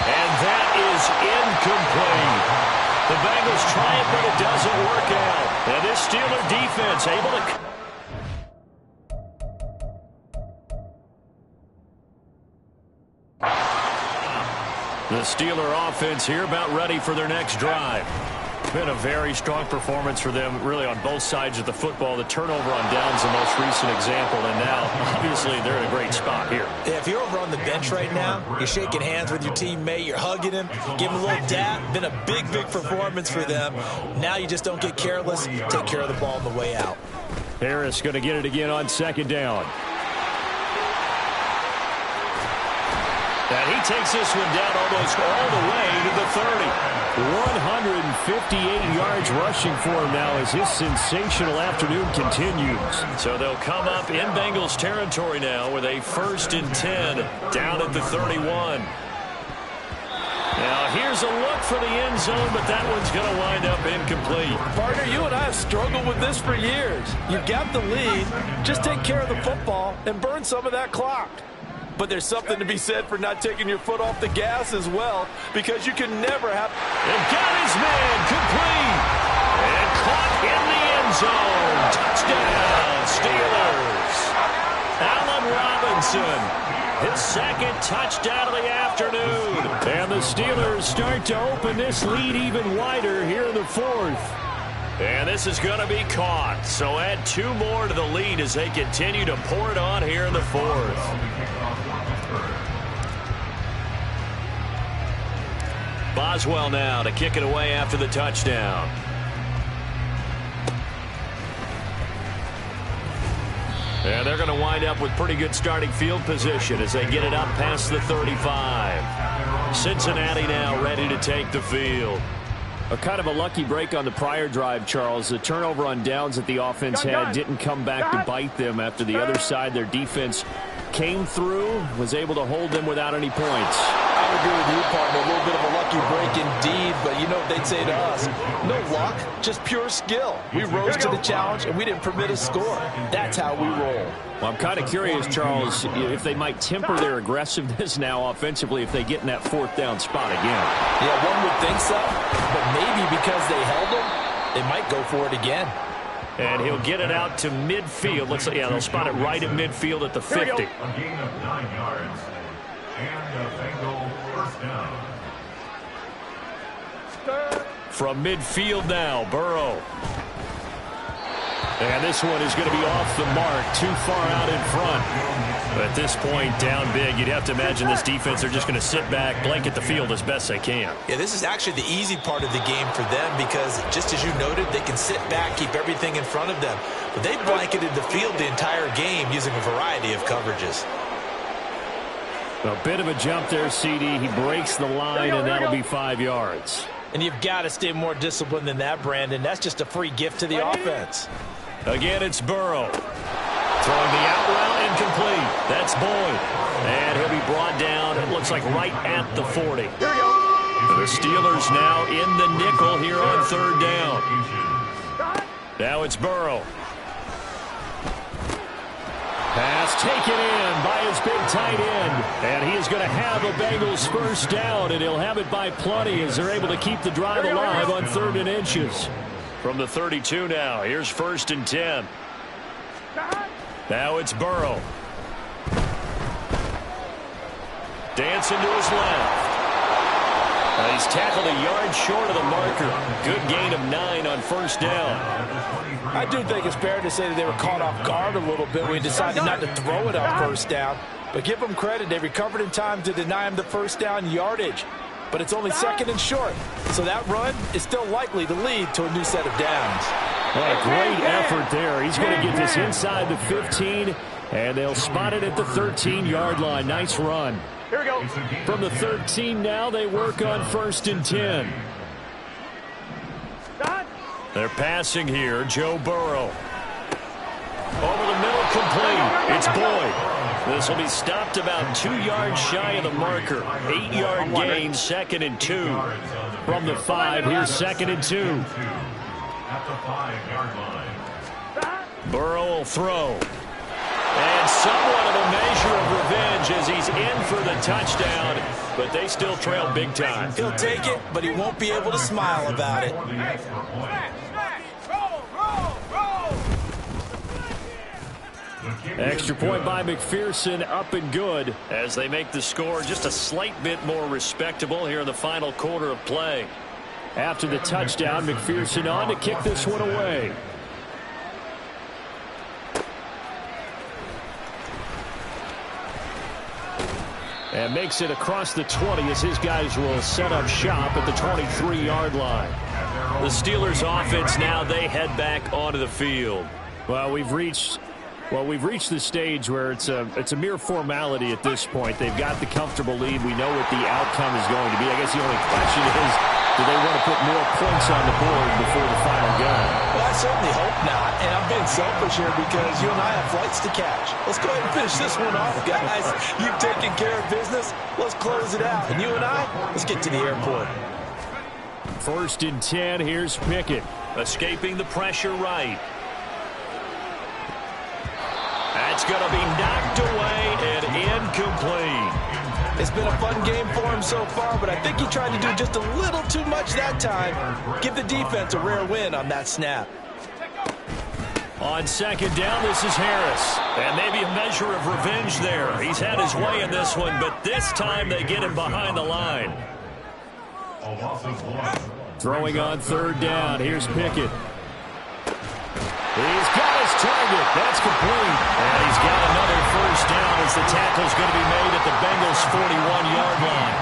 Speaker 7: And that is incomplete. The Bengals try it, but it doesn't work out. And this Steeler defense able to... The Steeler offense here about ready for their next drive. Been a very strong performance for them, really, on both sides of the football. The turnover on downs, the most recent example, and now, obviously, they're in a great spot here.
Speaker 3: Yeah, if you're over on the bench right now, you're shaking hands with your teammate, you're hugging him, give him a little dap. Been a big, big performance for them. Now you just don't get careless. Take care of the ball on the way out.
Speaker 7: Harris going to get it again on 2nd down. And he takes this one down almost all the way to the 30. 158 yards rushing for him now as his sensational afternoon continues. So they'll come up in Bengals territory now with a 1st and 10 down at the 31. Now here's a look for the end zone, but that one's going to wind up incomplete.
Speaker 3: Partner, you and I have struggled with this for years. You've got the lead. Just take care of the football and burn some of that clock. But there's something to be said for not taking your foot off the gas as well, because you can never have...
Speaker 7: And got his man complete. And caught in the end zone. Touchdown, Steelers. Allen Robinson, his 2nd touchdown of the afternoon. And the Steelers start to open this lead even wider here in the 4th. And this is going to be caught. So add 2 more to the lead as they continue to pour it on here in the 4th. Boswell now to kick it away after the touchdown. And they're going to wind up with pretty good starting field position as they get it up past the 35. Cincinnati now ready to take the field. A kind of a lucky break on the prior drive, Charles. The turnover on downs that the offense had didn't come back to bite them after the other side. Their defense came through, was able to hold them without any points.
Speaker 3: I would agree with you, partner. A little bit of a lucky break indeed, but you know what they'd say to us? No luck, just pure skill. We rose to the challenge, and we didn't permit a score. That's how we roll.
Speaker 7: Well, I'm kind of curious, Charles, if they might temper their aggressiveness now offensively if they get in that 4th down spot again.
Speaker 3: Yeah, one would think so, but maybe because they held them, they might go for it again.
Speaker 7: And he'll get it out to midfield. Looks like, yeah, they'll spot it right at midfield at the 50.
Speaker 5: A gain of 9 yards. And a Bengal 1st down.
Speaker 7: From midfield now, Burrow. And this one is going to be off the mark, too far out in front. But at this point, down big, you'd have to imagine this defense, they're just going to sit back, blanket the field as best they can.
Speaker 3: Yeah, this is actually the easy part of the game for them because, just as you noted, they can sit back, keep everything in front of them. But they blanketed the field the entire game using a variety of coverages.
Speaker 7: A bit of a jump there, CD. He breaks the line, and that'll be 5 yards.
Speaker 3: And you've got to stay more disciplined than that, Brandon. That's just a free gift to the offense.
Speaker 7: Again, it's Burrow. Throwing the out route incomplete. That's Boyd. And he'll be brought down, it looks like right at the 40. The Steelers now in the nickel here on 3rd down. Now it's Burrow. Pass taken in by his big tight end. And he is going to have a Bengals 1st down, and he'll have it by plenty as they're able to keep the drive alive on 3rd and inches. From the 32 now, here's 1st and 10. Now it's Burrow. Dancing to his left. He's tackled a yard short of the marker. Good gain of 9 on 1st down.
Speaker 3: I do think it's fair to say that they were caught off guard a little bit when we decided not to throw it on 1st down. But give them credit, they recovered in time to deny him the 1st down yardage. But it's only 2nd and short. So that run is still likely to lead to a new set of downs.
Speaker 7: Well, a great effort there. He's going to get this inside the 15, and they'll spot it at the 13-yard line. Nice run.
Speaker 4: Here we go.
Speaker 7: From the 13 now, they work on 1st and 10. They're passing here. Joe Burrow. Over the middle, complete.
Speaker 2: It's Boyd. This will be stopped about 2 yards shy of the marker. 8-yard gain, 2nd and 2. From the 5, here's 2nd and 2.
Speaker 5: At the 5-yard line.
Speaker 2: Burrow will throw. And somewhat of a measure of revenge as he's in for the touchdown, but they still trail big time.
Speaker 3: He'll take it, but he won't be able to smile about it.
Speaker 7: Extra point by McPherson, up and good.
Speaker 2: As they make the score just a slight bit more respectable here in the final quarter of play.
Speaker 7: After the touchdown, McPherson on to kick this one away. And makes it across the 20 as his guys will set up shop at the 23-yard line.
Speaker 2: The Steelers offense now, they head back onto the field.
Speaker 7: Well, we've reached the stage where it's a mere formality at this point. They've got the comfortable lead. We know what the outcome is going to be. I guess the only question is, do they want to put more points on the board before the final go?
Speaker 3: Well, I certainly hope not. And I'm being selfish here because you and I have flights to catch. Let's go ahead and finish this one off, guys. You've taken care of business. Let's close it out. And you and I, let's get to the airport.
Speaker 7: 1st and 10. Here's Pickett.
Speaker 2: Escaping the pressure right. That's going to be knocked away and incomplete.
Speaker 3: It's been a fun game for him so far, but I think he tried to do just a little too much that time. Give the defense a rare win on that snap.
Speaker 2: On 2nd down, this is Harris. And maybe a measure of revenge there. He's had his way in this one, but this time they get him behind the line.
Speaker 7: Throwing on 3rd down. Here's Pickett. He's got his target. That's complete.
Speaker 2: And he's got another 1st down as the tackle's going to be made at the Bengals' 41-yard line.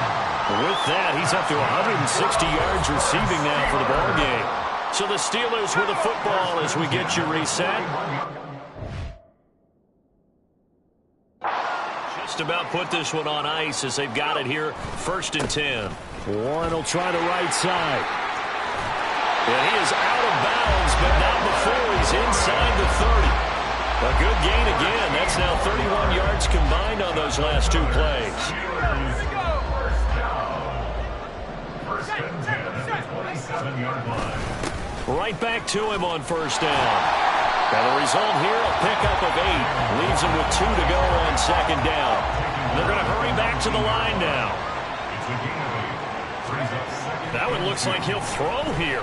Speaker 2: With that, he's up to 160 yards receiving now for the ball game. So the Steelers with the football as we get you reset. Just about put this one on ice as they've got it here. 1st and 10.
Speaker 7: Warren will try the right side.
Speaker 2: And he is out of bounds, but not before he's inside the 30. A good gain again. That's now 31 yards combined on those last 2 plays. Right back to him on 1st down. And the result here, a pickup of 8. Leaves him with 2 to go on 2nd down. They're going to hurry back to the line now. That one looks like he'll throw here.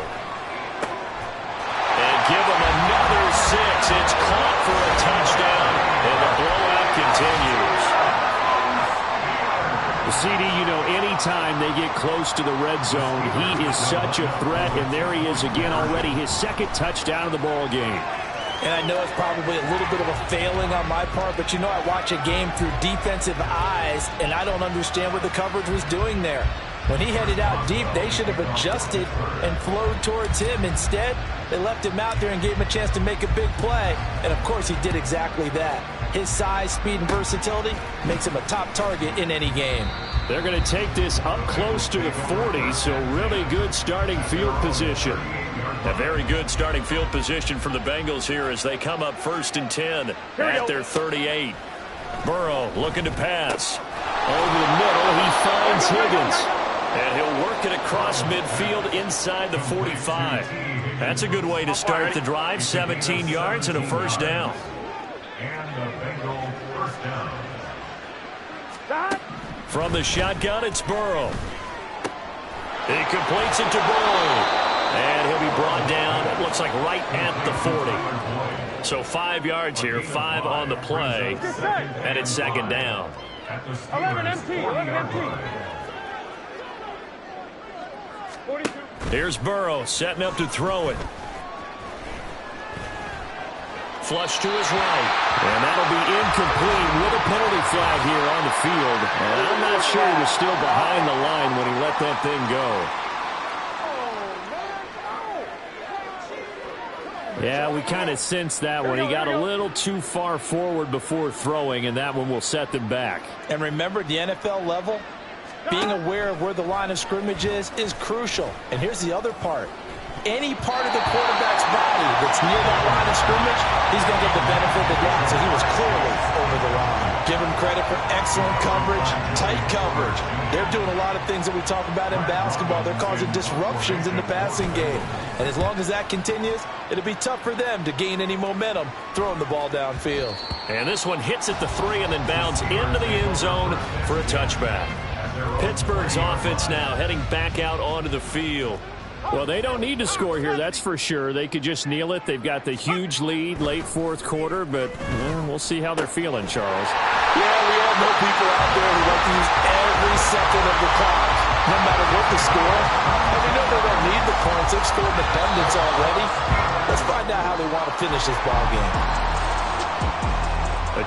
Speaker 2: And give him another 6. It's caught for a touchdown, and the blowout continues.
Speaker 7: CD, you know, anytime they get close to the red zone, he is such a threat, and there he is again already, his 2nd touchdown of the ball game.
Speaker 3: And I know it's probably a little bit of a failing on my part, but you know I watch a game through defensive eyes, and I don't understand what the coverage was doing there. When he headed out deep, they should have adjusted and flowed towards him. Instead, they left him out there and gave him a chance to make a big play. And, of course, he did exactly that. His size, speed, and versatility makes him a top target in any game.
Speaker 7: They're going to take this up close to the 40, so really good starting field position.
Speaker 2: A very good starting field position for the Bengals here as they come up 1st and 10 at their 38. Burrow looking to pass.
Speaker 7: Over the middle, he finds Higgins.
Speaker 2: And he'll work it across midfield inside the 45. That's a good way to start the drive. 17 yards and a 1st down.
Speaker 5: And the Bengals 1st down.
Speaker 2: From the shotgun, it's Burrow. He completes it to Burrow. And he'll be brought down, it looks like right at the 40. So 5 yards here, 5 on the play. And it's 2nd down.
Speaker 4: 11 empty, 11 empty.
Speaker 2: Here's Burrow setting up to throw it. Flush to his right.
Speaker 7: And that'll be incomplete with a penalty flag here on the field. And I'm not sure he was still behind the line when he let that thing go. Yeah, we kind of sensed that one. He got a little too far forward before throwing, and that one will set them back.
Speaker 3: And remember, the NFL level, being aware of where the line of scrimmage is crucial. And here's the other part. Any part of the quarterback's body that's near that line of scrimmage, he's going to get the benefit of the doubt. So he was clearly for excellent coverage, tight coverage. They're doing a lot of things that we talk about in basketball. They're causing disruptions in the passing game. And as long as that continues, it'll be tough for them to gain any momentum throwing the ball downfield.
Speaker 2: And this one hits at the 3 and then bounds into the end zone for a touchback. Pittsburgh's offense now heading back out onto the field.
Speaker 7: Well, they don't need to score here, that's for sure. They could just kneel it. They've got the huge lead late fourth quarter, but we'll see how they're feeling, Charles.
Speaker 3: Yeah, we all know people out there who like to use every second of the clock, no matter what the score. And we know they don't need the points. They've scored in abundance already. Let's find out how they want to finish this ball game.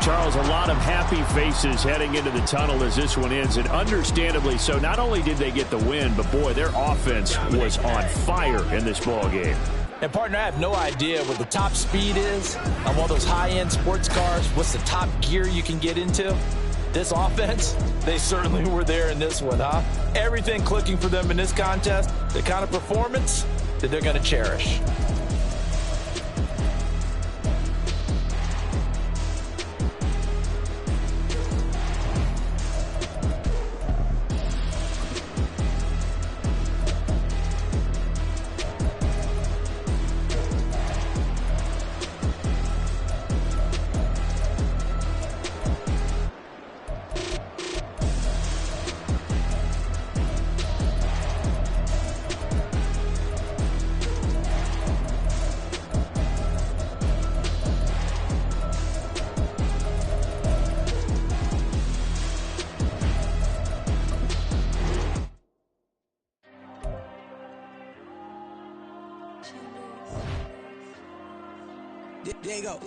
Speaker 7: Charles, a lot of happy faces heading into the tunnel as this one ends, and understandably so. Not only did they get the win, but boy, their offense was on fire in this ball game.
Speaker 3: And partner, I have no idea what the top speed is on one of those high-end sports cars. What's the top gear you can get into? This offense, they certainly were there in this one, huh? Everything clicking for them in this contest, the kind of performance that they're going to cherish.
Speaker 9: There you go.